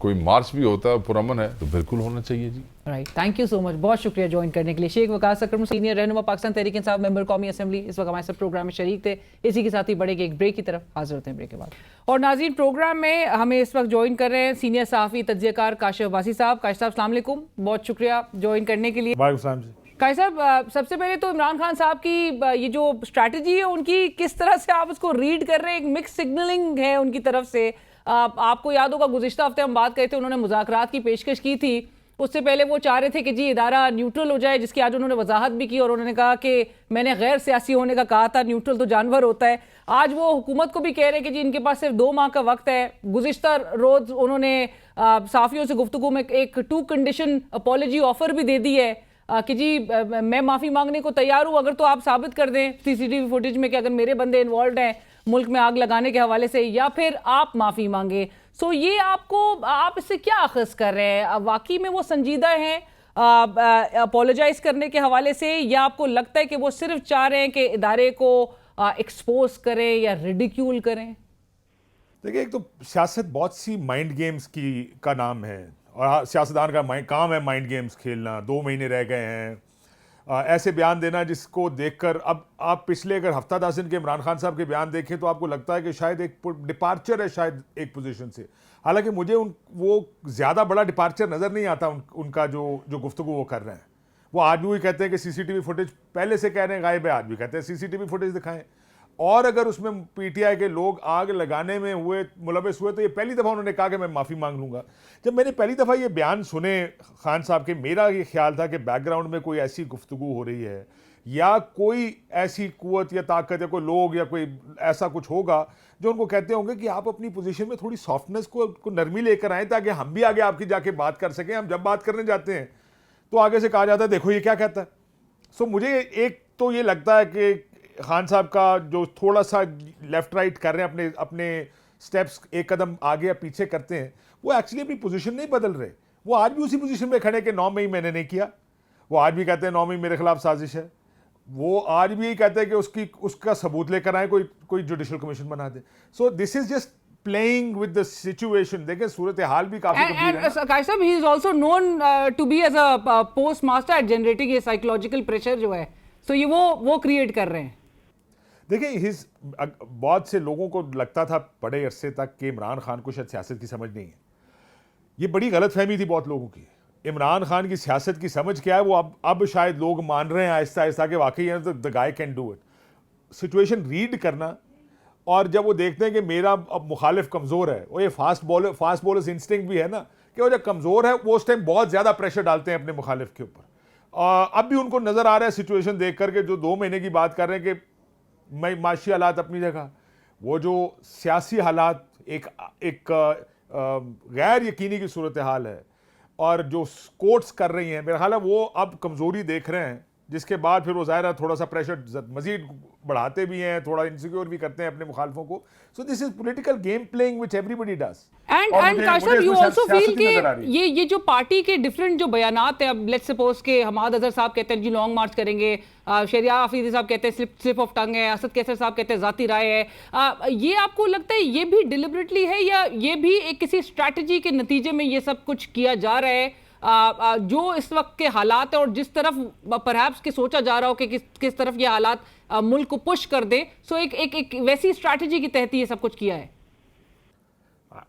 C: कोई मार्च भी होता है पुरअमन है तो बिल्कुल होना चाहिए जी।
A: Right, thank you so much, बहुत शुक्रिया ज्वाइन करने के लिए। शेख वकास अकरम, सीनियर रहनुमा पाकिस्तान तहरीक इंसाफ, मेंबर कौमी असेंबली, इस वक्त हमारे सब प्रोग्राम में शरीक थे। इसी के साथ ही बढ़ेंगे एक ब्रेक की तरफ, हाजिर होते हैं ब्रेक के बाद। और नाज़रीन, प्रोग्राम में हमें इस वक्त ज्वाइन कर रहे हैं सीनियर सहाफ़ी तज्ज़ियाकार काशिफ अब्बासी साहब। काशिफ साहब अस्सलाम वालेकुम, बहुत शुक्रिया ज्वाइन करने के लिए।
D: वालेकुम जी।
A: काशिफ साहब, सबसे पहले तो इमरान खान साहब की ये जो स्ट्रैटेजी है उनकी, किस तरह से आप उसको रीड कर रहे हैं? एक मिक्स सिग्नलिंग है उनकी तरफ से। आपको याद होगा गुज़िश्ता हफ्ते हम बात करते थे, उन्होंने मुज़ाकरात की पेशकश की थी। उससे पहले वो चाह रहे थे कि जी इदारा न्यूट्रल हो जाए, जिसकी आज उन्होंने वजाहत भी की और उन्होंने कहा कि मैंने गैर सियासी होने का कहा था, न्यूट्रल तो जानवर होता है। आज वो हुकूमत को भी कह रहे हैं कि जी इनके पास सिर्फ 2 माह का वक्त है। गुज़िश्ता रोज़ उन्होंने सहाफ़ियों से गुफ्तगू में एक 2 कंडीशन अपॉलजी ऑफर भी दे दी है कि जी मैं माफ़ी मांगने को तैयार हूँ, अगर तो आप साबित कर दें CCTV फुटेज में कि अगर मेरे बंदे इन्वॉल्व हैं मुल्क में आग लगाने के हवाले से, या फिर आप माफ़ी मांगे। सो ये आप इससे क्या अखज़ कर रहे हैं? वाकई में वो संजीदा हैं अपोलोजाइज करने के हवाले से, या आपको लगता है कि वो सिर्फ चाह रहे हैं कि इदारे को एक्सपोज करें या रिडिक्यूल करें?
D: देखिए, एक तो सियासत बहुत सी माइंड गेम्स का नाम है, और सियासतदान का काम है माइंड गेम्स खेलना। 2 महीने रह गए हैं, ऐसे बयान देना जिसको देखकर, अब आप पिछले अगर हफ्ता 10 दिन के इमरान खान साहब के बयान देखें तो आपको लगता है कि शायद एक डिपार्चर है शायद एक पोजीशन से। हालांकि मुझे वो ज़्यादा बड़ा डिपार्चर नज़र नहीं आता उनका जो गुफ्तगू वो कर रहे हैं। वो आज भी वही कहते हैं कि सीसीटीवी फुटेज, पहले से कह रहे हैं गायब है, आज भी कहते हैं सीसीटीवी फुटेज दिखाएं। और अगर उसमें पीटीआई के लोग आग लगाने में मुलविस हुए तो ये पहली दफ़ा उन्होंने कहा कि मैं माफ़ी मांग लूँगा। जब मैंने पहली दफ़ा ये बयान सुने खान साहब के, मेरा ये ख्याल था कि बैकग्राउंड में कोई ऐसी गुफ्तगू हो रही है या कोई ऐसी कुव्वत या ताकत या कोई लोग या कोई ऐसा कुछ होगा जो उनको कहते होंगे कि आप अपनी पोजीशन में थोड़ी सॉफ्टनेस को नरमी लेकर आएँ ताकि हम भी आगे आपकी जाके बात कर सकें। हम जब बात करने जाते हैं तो आगे से कहा जाता है देखो ये क्या कहता है। सो मुझे एक तो ये लगता है कि खान साहब का जो थोड़ा सा लेफ्ट राइट कर रहे हैं, अपने स्टेप्स एक कदम आगे या पीछे करते हैं, वो एक्चुअली अपनी पोजीशन नहीं बदल रहे। वो आज भी उसी पोजीशन में खड़े कि 9 मई मैंने नहीं किया। वो आज भी कहते हैं 9 मई मेरे खिलाफ साजिश है। वो आज भी कहते हैं कि उसका सबूत लेकर आए, कोई जुडिशल कमिशन बना दे। So this is just playing with the situation. देखें सूरत हाल भी काफी गंभीर है।
A: कायसब, he is also known to be as a post master at generating ये साइकोलॉजिकल प्रेशर जो है, सो ये वो क्रिएट कर रहे हैं।
D: देखिए बहुत से लोगों को लगता था बड़े अरसे तक कि इमरान खान को शायद सियासत की समझ नहीं है। ये बड़ी गलत फहमी थी बहुत लोगों की। इमरान खान की सियासत की समझ क्या है वो अब शायद लोग मान रहे हैं आहिस्ता आहिस्ता कि वाकई the guy can do it. Situation read करना, और जब वो देखते हैं कि मेरा अब मुखालिफ कमज़ोर है, वो ये फास्ट बॉलर्स इंस्टिंक्ट भी है ना कि वो जब कमज़ोर है वो उस टाइम बहुत ज़्यादा प्रेशर डालते हैं अपने मुखालिफ के ऊपर। अब भी उनको नज़र आ रहा है सिचुएशन देख करके, जो 2 महीने की बात कर रहे हैं कि माशी हालात अपनी जगह, वो जो सियासी हालात एक गैर यकीनी की सूरत हाल है और जो कोर्ट्स कर रही हैं, मेरा ख्याल है वो अब कमज़ोरी देख रहे हैं, जिसके बाद फिर वो ज़ाहिर है थोड़ा सा प्रेशर मजीद बढ़ाते भी हैं, थोड़ा इनसिक्योर भी करते हैं अपने मुखालफों को। सो this is political game playing which everybody does.
A: And Kashif, you also feel कि ये जो पार्टी के डिफरेंट जो बयानात हैं, अब लेट्स सपोज के हमाद अजहर साहब कहते हैं जी लॉन्ग मार्च करेंगे, शरिया आफरीदी साहब कहते हैं स्लिप ऑफ टंग है, असद कैसर साहब कहते हैं जाती राय है, ये आपको लगता है ये भी डिलिबरेटली है या ये भी एक किसी स्ट्रैटेजी के नतीजे में ये सब कुछ किया जा रहा है, जो इस वक्त के हालात है और जिस तरफ परहैप्स के सोचा जा रहा हो कि किस तरफ ये हालात मुल्क को पुश कर दे, सो एक वैसी स्ट्रैटेजी के तहत ये सब कुछ किया है?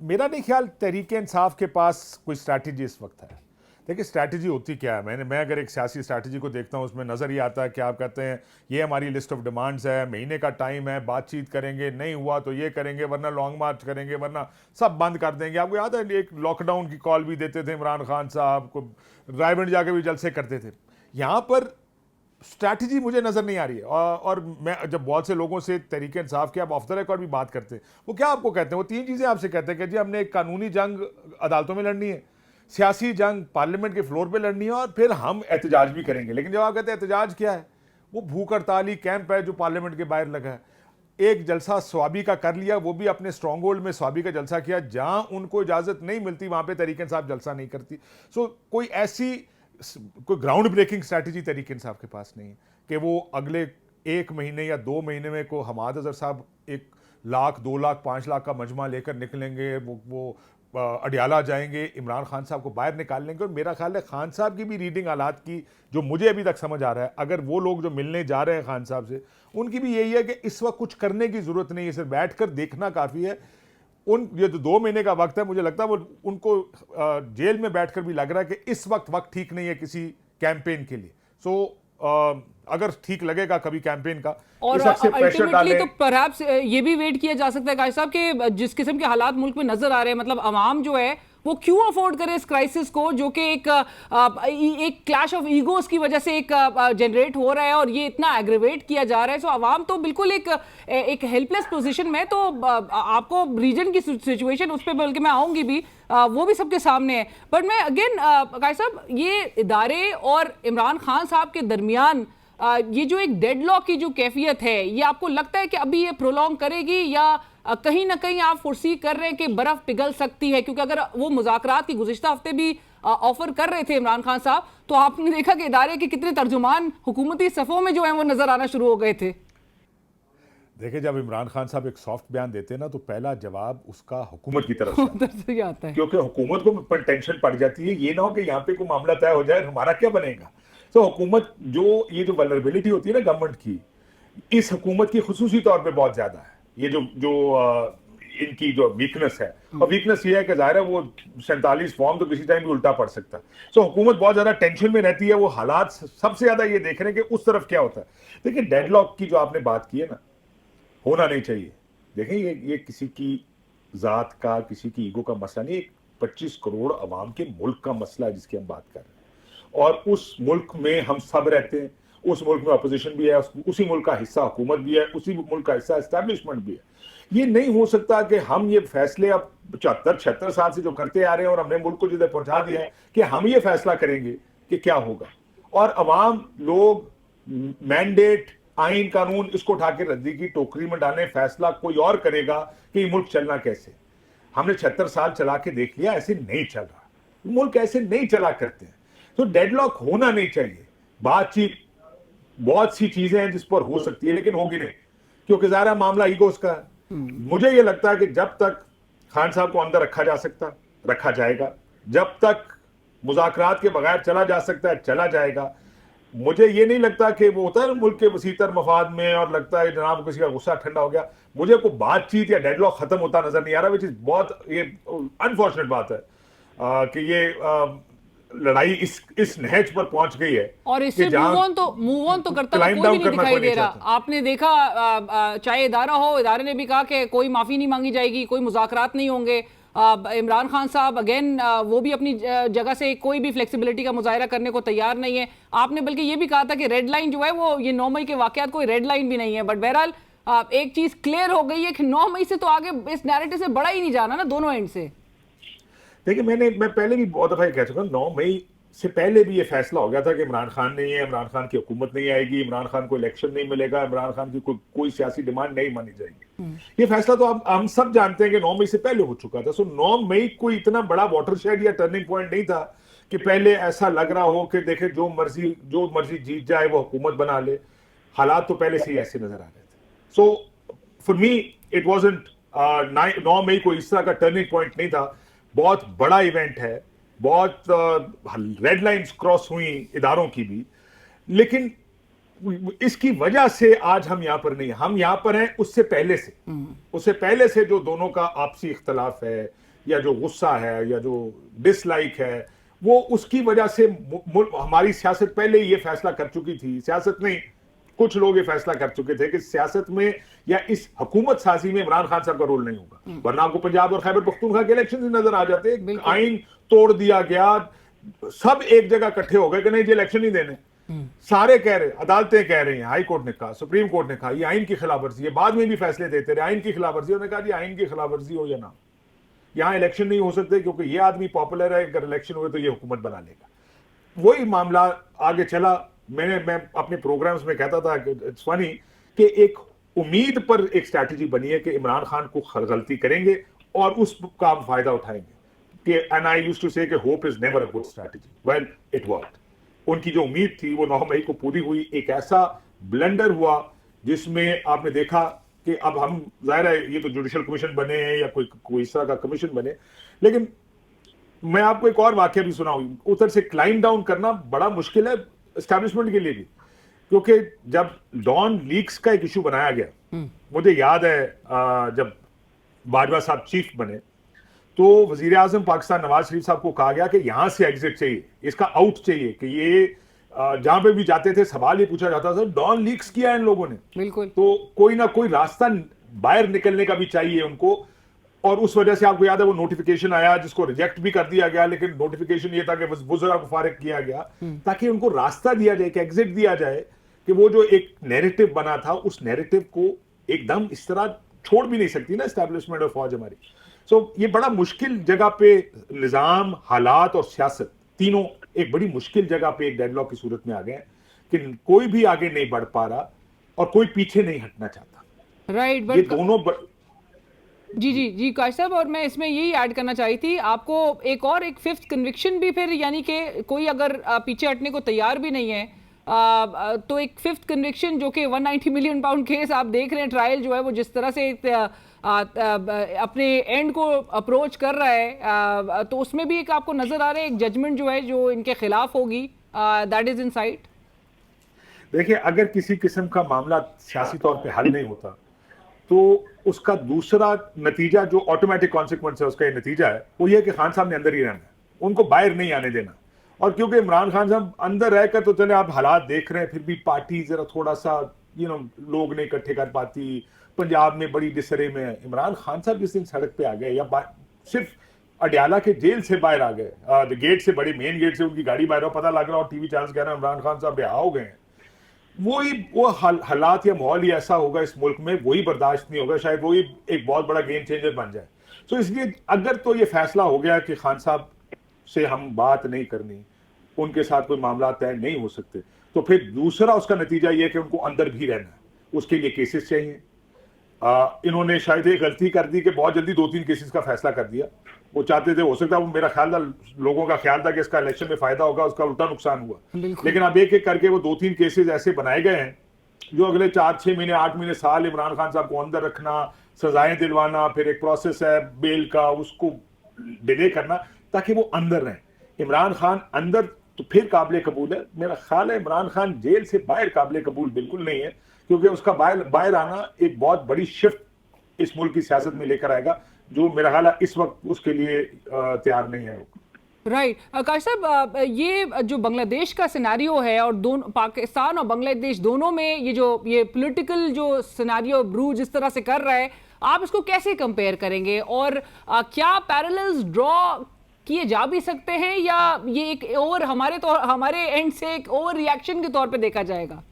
D: मेरा नहीं ख्याल तहरीक इंसाफ के पास कोई स्ट्रैटेजी इस वक्त है। देखिए स्ट्रैटेजी होती क्या है, मैं अगर एक सियासी स्ट्रैटेजी को देखता हूँ उसमें नज़र ये आता है कि आप कहते हैं ये हमारी लिस्ट ऑफ डिमांड्स है, महीने का टाइम है, बातचीत करेंगे, नहीं हुआ तो ये करेंगे, वरना लॉन्ग मार्च करेंगे, वरना सब बंद कर देंगे। आपको याद है एक लॉकडाउन की कॉल भी देते थे इमरान खान साहब को, रायबंड जाके भी जलसे करते थे। यहाँ पर स्ट्रैटेजी मुझे नज़र नहीं आ रही है। और मैं जब बहुत से लोगों से तहरीक इंसाफ के आप ऑफ द रिकॉर्ड भी बात करते हैं, वो क्या आपको कहते हैं, वो 3 चीज़ें आपसे कहते हैं कि जी हमने एक कानूनी जंग अदालतों में लड़नी है, सियासी जंग पार्लियामेंट के फ्लोर पे लड़नी है, और फिर हम एहतजाज भी करेंगे। लेकिन जब आप कहते हैं एहतजाज क्या है, वो भूख हड़ताली कैंप है जो पार्लियामेंट के बाहर लगा है। एक जलसा स्वाबी का कर लिया, वो भी अपने स्ट्रॉन्ग होल्ड में स्वाबी का जलसा किया, जहां उनको इजाजत नहीं मिलती वहां पे तहरीक इंसाफ जलसा नहीं करती। सो कोई ground breaking strategy Tehreek Insaf के पास नहीं है कि वो अगले 1 महीने या 2 महीने में को हमाद अजहर साहब 1 लाख 2 लाख 5 लाख का मजमा लेकर निकलेंगे, वो अडियाला जाएंगे, इमरान खान साहब को बाहर निकाल लेंगे। और मेरा ख्याल है खान साहब की भी रीडिंग हालात की जो मुझे अभी तक समझ आ रहा है, अगर वो लोग जो मिलने जा रहे हैं खान साहब से, उनकी भी यही है कि इस वक्त कुछ करने की जरूरत नहीं है, सिर्फ बैठ कर देखना काफ़ी है। ये तो 2 महीने का वक्त है, मुझे लगता है वो उनको जेल में बैठकर भी लग रहा है कि इस वक्त ठीक नहीं है किसी कैंपेन के लिए। सो अगर ठीक लगेगा कभी कैंपेन का
A: और अल्टीमेटली तो परहैप्स ये भी वेट किया जा सकता है काश साहब कि जिस किस्म के हालात मुल्क में नजर आ रहे हैं, मतलब अवाम जो है वो क्यों अफोर्ड करे इस क्राइसिस को, जो कि एक क्लैश ऑफ ईगोस की वजह से एक जनरेट हो रहा है और ये इतना एग्रीवेट किया जा रहा है। सो अवाम तो बिल्कुल एक हेल्पलेस पोजीशन में। तो आपको रीजन की सिचुएशन उस पर बल्कि मैं आऊंगी भी, वो भी सबके सामने है। बट मैं अगेन काश साहब, ये इदारे और इमरान खान साहब के दरमियान ये जो एक डेडलॉक की जो कैफियत है, ये आपको लगता है कि अभी ये प्रोलॉन्ग करेगी या कहीं ना कहीं आप फोर्सी कर रहे हैं कि बर्फ पिघल सकती है? क्योंकि अगर वो मुज़ाकरात की गुज़िश्ता हफ्ते भी ऑफर कर रहे थे इमरान खान साहब, तो आपने देखा कि इदारे के कितने तर्जुमान हुकूमती सफ़ों में जो है वो नजर आना शुरू हो गए थे।
D: देखिए जब इमरान खान साहब एक सॉफ्ट बयान देते हैं ना, तो पहला जवाब उसका हुकूमत की तरफ से आता है, क्योंकि हुकूमत को टेंशन पड़ जाती है, ये ना हो कि यहाँ पे कोई मामला तय हो जाए, हमारा क्या बनेगा। तो हुकूमत जो ये जो वल्नरेबिलिटी होती है ना गवर्नमेंट की, इस हुकूमत की खुसूसी तौर पे बहुत ज्यादा है। ये इनकी जो वीकनेस है, और वीकनेस ये है कि जाहिर है वो 47 फॉर्म तो किसी टाइम भी उल्टा पड़ सकता है। सो हुकूमत बहुत ज्यादा टेंशन में रहती है, वो हालात सबसे ज्यादा ये देख रहे हैं कि उस तरफ क्या होता है। देखिए डेडलॉक की जो आपने बात की है ना, होना नहीं चाहिए। देखिए ये किसी की जात का, किसी की ईगो का मसला नहीं, 25 करोड़ अवाम के मुल्क का मसला है जिसकी हम बात कर रहे हैं। और उस मुल्क में हम सब रहते हैं, उस मुल्क में अपोजिशन भी है, उसी मुल्क का हिस्सा हुकूमत भी है, उसी मुल्क का हिस्सा एस्टैब्लिशमेंट भी है। ये नहीं हो सकता कि हम ये फैसले अब 75-76 साल से जो करते आ रहे हैं और हमने मुल्क को जिधर पहुंचा दिया है कि हम ये फैसला करेंगे कि क्या होगा, और अवाम लोग मैंडेट, आइन कानून इसको उठा के रद्दी की टोकरी में डालें, फैसला कोई और करेगा कि ये मुल्क चलना कैसे। हमने 76 साल चला के देख लिया, ऐसे नहीं चल रहा, मुल्क ऐसे नहीं चला करते हैं। तो डेडलॉक होना नहीं चाहिए। बातचीत बहुत सी चीजें हैं जिस पर हो सकती है, लेकिन होगी नहीं, क्योंकि ज़ाहिर मामला ईगोस का है। मुझे ये लगता है कि जब तक खान साहब को अंदर रखा जा सकता रखा जाएगा, जब तक मुज़ाकरात के बगैर चला जा सकता है चला जाएगा। मुझे ये नहीं लगता कि वो होता है मुल्क के वसीतर मफाद में और लगता है जनाब किसी का गुस्सा ठंडा हो गया, मुझे कोई बातचीत या डेडलॉक खत्म होता नजर नहीं आ रहा, विच इज बहुत ये अनफॉर्चुनेट बात है कि ये लड़ाई इस नहज पर पहुंच गई है।
A: और इससे मूव ऑन तो करता हुआ कोई भी नहीं दिखाई दे रहा। आपने देखा चाहे इदारा हो, इदारे ने भी कहा कि कोई माफी नहीं मांगी जाएगी, कोई मुज़ाकरात नहीं होंगे। इमरान खान साहब अगेन वो भी अपनी जगह से कोई भी फ्लेक्सिबिलिटी का मुजाहिरा करने को तैयार नहीं है। आपने बल्कि ये भी कहा था कि रेड लाइन जो है वो ये 9 मई के वाकयात कोई रेड लाइन भी नहीं है। बट बहरहाल एक चीज क्लियर हो गई है कि 9 मई से तो आगे इस नैरेटिव से बड़ा ही नहीं जाना ना दोनों एंड से।
D: देखिए मैं पहले भी बहुत दफा कह चुका हूं, 9 मई से पहले भी ये फैसला हो गया था कि इमरान खान नहीं है, इमरान खान की हुकूमत नहीं आएगी, इमरान खान को इलेक्शन नहीं मिलेगा, इमरान खान की कोई सियासी डिमांड नहीं मानी जाएगी। ये फैसला तो हम सब जानते हैं कि 9 मई से पहले हो चुका था। सो 9 मई कोई इतना बड़ा वाटरशेड या टर्निंग पॉइंट नहीं था कि पहले ऐसा लग रहा हो कि देखे जो मर्जी जीत जाए वो हुकूमत बना ले। हालात तो पहले से ही ऐसे नजर आ रहे थे। So for me it wasn't 9 मई कोई इस तरह का टर्निंग पॉइंट नहीं था। बहुत बड़ा इवेंट है, बहुत रेड लाइंस क्रॉस हुई इदारों की भी, लेकिन इसकी वजह से आज हम यहां पर नहीं, हम यहां पर हैं उससे पहले से जो दोनों का आपसी इख्तलाफ है या जो गुस्सा है या जो डिसलाइक है, वो उसकी वजह से हमारी सियासत पहले ये फैसला कर चुकी थी। सियासत नहीं, कुछ लोग ये फैसला कर चुके थे कि सियासत में या इस हुकूमत साजी में इमरान खान साहब का रोल नहीं होगा, वरना आपको पंजाब और खैबर पख्तूनख्वा के इलेक्शन नजर आ जाते। आइन तोड़ दिया गया, सब एक जगह इकट्ठे हो गए कि नहीं जी इलेक्शन नहीं देने। सारे कह रहे, अदालतें कह रही हैं, हाई कोर्ट ने कहा, सुप्रीम कोर्ट ने कहा ये आइन की खिलाफवर्जी है। बाद में भी फैसले देते रहे आइन की खिलाफवर्जी, उन्होंने कहा जी आइन की खिलाफवर्जी हो या ना, यहां इलेक्शन नहीं हो सकते क्योंकि ये आदमी पॉपुलर है, अगर इलेक्शन हुए तो ये हुकूमत बना लेगा। वही मामला आगे चला। मैं अपने प्रोग्राम्स में कहता था कि इट्स फनी कि एक उम्मीद पर एक स्ट्रैटेजी बनी है कि इमरान खान को गलती करेंगे और उसका हम फायदा उठाएंगे कि एंड आई यूज्ड टू से कि hope is never a good strategy. Well it worked. उनकी जो उम्मीद थी वो 9 मई को पूरी हुई। एक ऐसा ब्लंडर हुआ जिसमें आपने देखा कि अब हम जाहिर है ये तो जुडिशल कमीशन बने हैं या कोई इस तरह का कमीशन बने, लेकिन मैं आपको एक और वाकया भी सुनाऊं। उधर से क्लाइम डाउन करना बड़ा मुश्किल है एस्टैब्लिशमेंट के लिए भी, क्योंकि जब डॉन लीक्स का एक इशू बनाया गया, मुझे याद है जब बाजवा साहब चीफ बने तो वजीर आजम पाकिस्तान नवाज शरीफ साहब को कहा गया कि यहां से एग्जिट चाहिए, इसका आउट चाहिए, कि ये जहां पे भी जाते थे सवाल ये पूछा जाता था डॉन लीक्स किया है इन लोगों ने, बिल्कुल, तो कोई ना कोई रास्ता बाहर निकलने का भी चाहिए उनको। और उस वजह से आपको याद है वो नोटिफिकेशन आया जिसको रिजेक्ट भी कर दिया गया, लेकिन नोटिफिकेशन ये था कि वुज़रा को फारिग किया गया ताकि उनको रास्ता दिया जाए, कि एग्जिट दिया जाए, कि वो जो एक नैरेटिव बना था उस नैरेटिव को एकदम इस तरह छोड़ भी नहीं सकती ना एस्टैब्लिशमेंट और फौज हमारी। सो ये बड़ा मुश्किल जगह पे निजाम, हालात और सियासत तीनों एक बड़ी मुश्किल जगह पे एक डेडलॉक की सूरत में आ गए कि कोई भी आगे नहीं बढ़ पा रहा और कोई पीछे नहीं हटना चाहता।
A: राइट,
D: ये दोनों
A: जी काश साहब, और मैं इसमें यही ऐड करना चाही थी आपको एक फिफ्थ कन्विक्शन भी, फिर यानी कि कोई अगर पीछे हटने को तैयार भी नहीं है तो एक फिफ्थ कन्विक्शन जो कि 190 मिलियन पाउंड केस आप देख रहे हैं, ट्रायल जो है वो जिस तरह से अपने एंड को अप्रोच कर रहा है, तो उसमें भी एक आपको नजर आ रहा है एक जजमेंट जो है जो इनके खिलाफ होगी, दैट इज इन साइट।
D: देखिए, अगर किसी किस्म का मामला सियासी तौर पे हल नहीं होता तो उसका दूसरा नतीजा, जो ऑटोमेटिक कॉन्सिक्वेंस है उसका, ये नतीजा है वो ये है कि खान साहब ने अंदर ही रहना है, उनको बाहर नहीं आने देना। और क्योंकि इमरान खान साहब अंदर रहकर, तो चले आप हालात देख रहे हैं, फिर भी पार्टी जरा थोड़ा सा लोग नहीं इकट्ठे कर पाती, पंजाब में बड़ी डिसरे में है। इमरान खान साहब जिस दिन सड़क पे आ गए या सिर्फ अडयाला के जेल से बाहर आ गए, गेट से, बड़े मेन गेट से उनकी गाड़ी बाहर हो, पता लग रहा और टीवी चैनल कह रहे हैं इमरान खान साहब बेहा हो गए हैं, वो हालात या माहौल ही ऐसा होगा इस मुल्क में, वही बर्दाश्त नहीं होगा, शायद वही एक बहुत बड़ा गेम चेंजर बन जाए। तो इसलिए अगर तो ये फैसला हो गया कि खान साहब से हम बात नहीं करनी, उनके साथ कोई मामला तय नहीं हो सकते, तो फिर दूसरा उसका नतीजा ये है कि उनको अंदर भी रहना है, उसके लिए केसेस चाहिए। इन्होंने शायद एक गलती कर दी कि बहुत जल्दी 2-3 केसेस का फैसला कर दिया। वो चाहते थे, हो सकता है वो, मेरा ख्याल था, लोगों का ख्याल था कि इसका इलेक्शन में फायदा होगा, उसका उल्टा नुकसान हुआ। लेकिन अब एक एक करके वो 2-3 केसेस ऐसे बनाए गए हैं जो अगले 4-6 महीने, 8 महीने, साल इमरान खान साहब को अंदर रखना, सजाएं दिलवाना, फिर एक प्रोसेस है बेल का, उसको डिले करना ताकि वो अंदर रहें। इमरान खान अंदर तो फिर काबिल कबूल है, मेरा ख्याल है इमरान खान जेल से बाहर काबिल कबूल बिल्कुल नहीं है, क्योंकि उसका बाहर आना एक बहुत बड़ी शिफ्ट इस मुल्क की सियासत में लेकर आएगा, जो मेरा ख्याल है इस वक्त उसके लिए तैयार नहीं है।
A: राइट आकाश साहब, ये जो बांग्लादेश का सिनारियो है और दोनों पाकिस्तान और बांग्लादेश दोनों में ये पॉलिटिकल जो सिनारियो ब्रू जिस तरह से कर रहा है, आप इसको कैसे कंपेयर करेंगे और क्या पैरेलल्स ड्रॉ किए जा भी सकते हैं या ये एक ओवर हमारे एंड से एक ओवर रिएक्शन के तौर पे देखा जाएगा?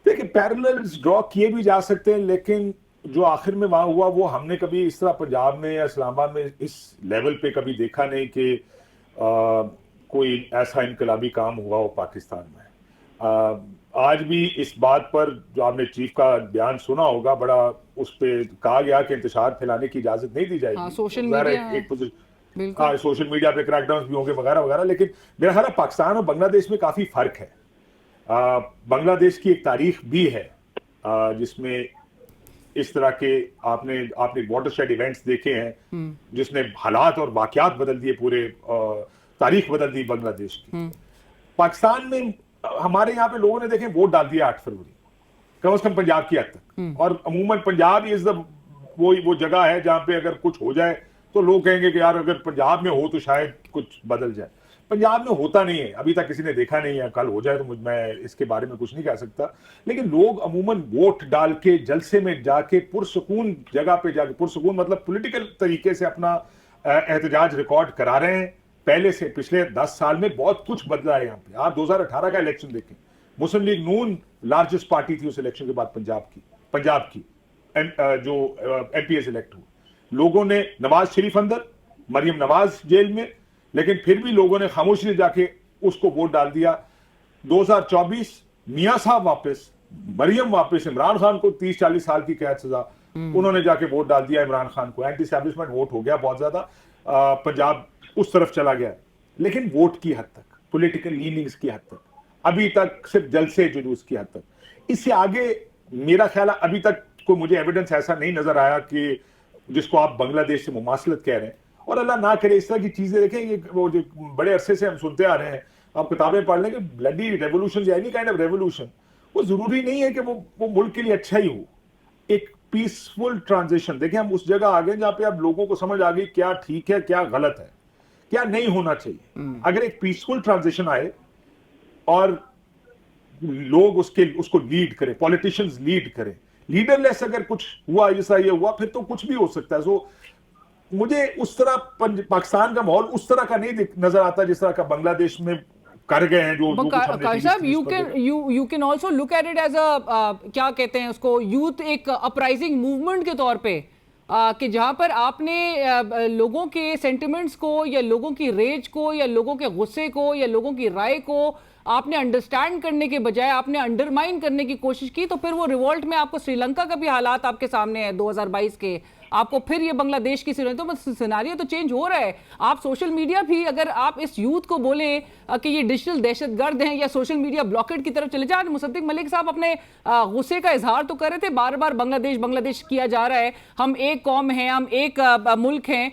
D: देखिए, पैरेलल्स ड्रॉ किए भी जा सकते हैं, लेकिन जो आखिर में वहां हुआ वो हमने कभी इस तरह पंजाब में या इस्लामाबाद में इस लेवल पे कभी देखा नहीं कि कोई ऐसा इनकलाबी काम हुआ हो पाकिस्तान में। आज भी इस बात पर, जो आपने चीफ का बयान सुना होगा, बड़ा उस पर कहा गया कि इंतशार फैलाने की इजाजत नहीं दी जाएगी।
A: सोशल मीडिया,
D: सोशल मीडिया पे क्रैकडाउन भी होंगे वगैरह वगैरह, लेकिन मेरा ख्याल है पाकिस्तान और बांग्लादेश में काफी फर्क है। बांग्लादेश की एक तारीख भी है जिसमें इस तरह के आपने वाटरशेड इवेंट्स देखे हैं जिसने हालात और वाकयात बदल दिए, पूरे तारीख बदल दी बांग्लादेश की। पाकिस्तान में हमारे यहाँ पे लोगों ने देखे वोट डाल दिया 8 फरवरी, कम से कम पंजाब की हद तक, और अमूमन पंजाब इज द वो जगह है जहां पे अगर कुछ हो जाए तो लोग कहेंगे कि यार अगर पंजाब में हो तो शायद कुछ बदल जाए। पंजाब में होता नहीं है, अभी तक किसी ने देखा नहीं है, कल हो जाए तो मैं इसके बारे में कुछ नहीं कह सकता, लेकिन लोग अमूमन वोट डाल के जलसे में जाके पुरसुकून जगह पे जाके, पुरसुकून मतलब पॉलिटिकल तरीके से अपना एहतजाज रिकॉर्ड करा रहे हैं। पहले से पिछले 10 साल में बहुत कुछ बदला है यहाँ पे। आप 2018 का इलेक्शन देखें, मुस्लिम लीग नून लार्जेस्ट पार्टी थी उस इलेक्शन के बाद पंजाब की जो एमपीए इलेक्ट हुए। लोगों ने नवाज शरीफ अंदर, मरियम नवाज जेल में, लेकिन फिर भी लोगों ने खामोशी से जाके उसको वोट डाल दिया। 2024 मियां साहब वापस, मरियम वापस, इमरान खान को 30-40 साल की कैद सजा, उन्होंने जाके वोट डाल दिया इमरान खान को। एंटी एस्टैब्लिशमेंट वोट हो गया बहुत ज्यादा, पंजाब उस तरफ चला गया, लेकिन वोट की हद तक, पॉलिटिकल लीनिंग्स की हद तक, अभी तक सिर्फ जलसे जुलूस की हद तक। इससे आगे मेरा ख्याल है अभी तक कोई मुझे एविडेंस ऐसा नहीं नजर आया कि जिसको आप बांग्लादेश से मुमासलत कह रहे हैं। और अल्लाह ना करे इस तरह की चीजें देखें, ये वो जो बड़े अरसे से हम सुनते आ रहे हैं, आप किताबें पढ़ लें कि ब्लडी रेवोल्यूशन या एनी काइंड ऑफ रेवोल्यूशन, वो जरूरी नहीं है कि वो मुल्क के लिए अच्छा ही हो। एक पीसफुल ट्रांजिशन, देखिए हम उस जगह आ गए जहां पे अब लोगों को समझ आ गई क्या ठीक है, क्या गलत है, क्या नहीं होना चाहिए। अगर एक पीसफुल ट्रांजिशन आए और लोग उसको लीड करें, पॉलिटिशियंस लीड करें, लीडरलेस अगर कुछ हुआ जैसा ये हुआ, फिर तो कुछ भी हो सकता है। सो मुझे उस तरह पाकिस्तान का माहौल उस तरह का नहीं नजर आता जिस तरह का बांग्लादेश में कर गए हैं जो
A: साहब, you can also look at it as a क्या कहते हैं उसको, यूथ एक अपराइजिंग मूवमेंट के तौर पे, कि जहां पर आपने लोगों के सेंटिमेंट्स को या लोगों की रेज को या लोगों के गुस्से को या लोगों की राय को आपने अंडरस्टैंड करने के बजाय आपने अंडरमाइन करने की कोशिश की, तो फिर वो रिवॉल्ट में आपको श्रीलंका का भी हालात आपके सामने है 2022 के, आपको फिर ये बांग्लादेश की सिनारियो तो चेंज हो रहा है। आप सोशल मीडिया भी, अगर आप इस यूथ को बोले कि ये डिजिटल दहशतगर्द हैं या सोशल मीडिया ब्लॉकेट की तरफ चले जाए, मुसद्दिक मलिक साहब अपने गुस्से का इजहार तो कर रहे थे, बार बार बांग्लादेश किया जा रहा है, हम एक कौम हैं, हम एक मुल्क हैं,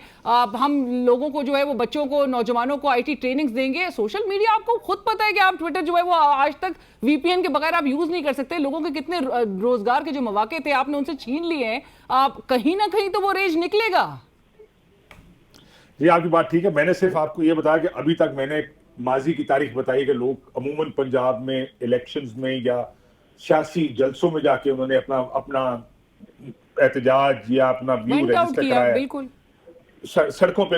A: हम लोगों को जो है वो बच्चों को, नौजवानों को IT ट्रेनिंग्स देंगे। सोशल मीडिया आपको खुद पता है कि आप ट्विटर जो है वो आज तक वीपीएन के बगैर आप यूज नहीं कर सकते। लोगों के कितने रोजगार के जो मौके थे आपने उनसे छीन लिए हैं, आप कहीं ना कहीं तो वो रेज निकलेगा।
D: ये आपकी बात ठीक है। मैंने सिर्फ आपको ये बताया कि अभी तक मैंने माजी की तारीख बताई कि लोग अमूमन पंजाब में इलेक्शंस में या सियासी जलसों में जाके उन्होंने अपना एहतजाज या अपना व्यू रजिस्टर कराया।
A: बिल्कुल
D: सड़कों पे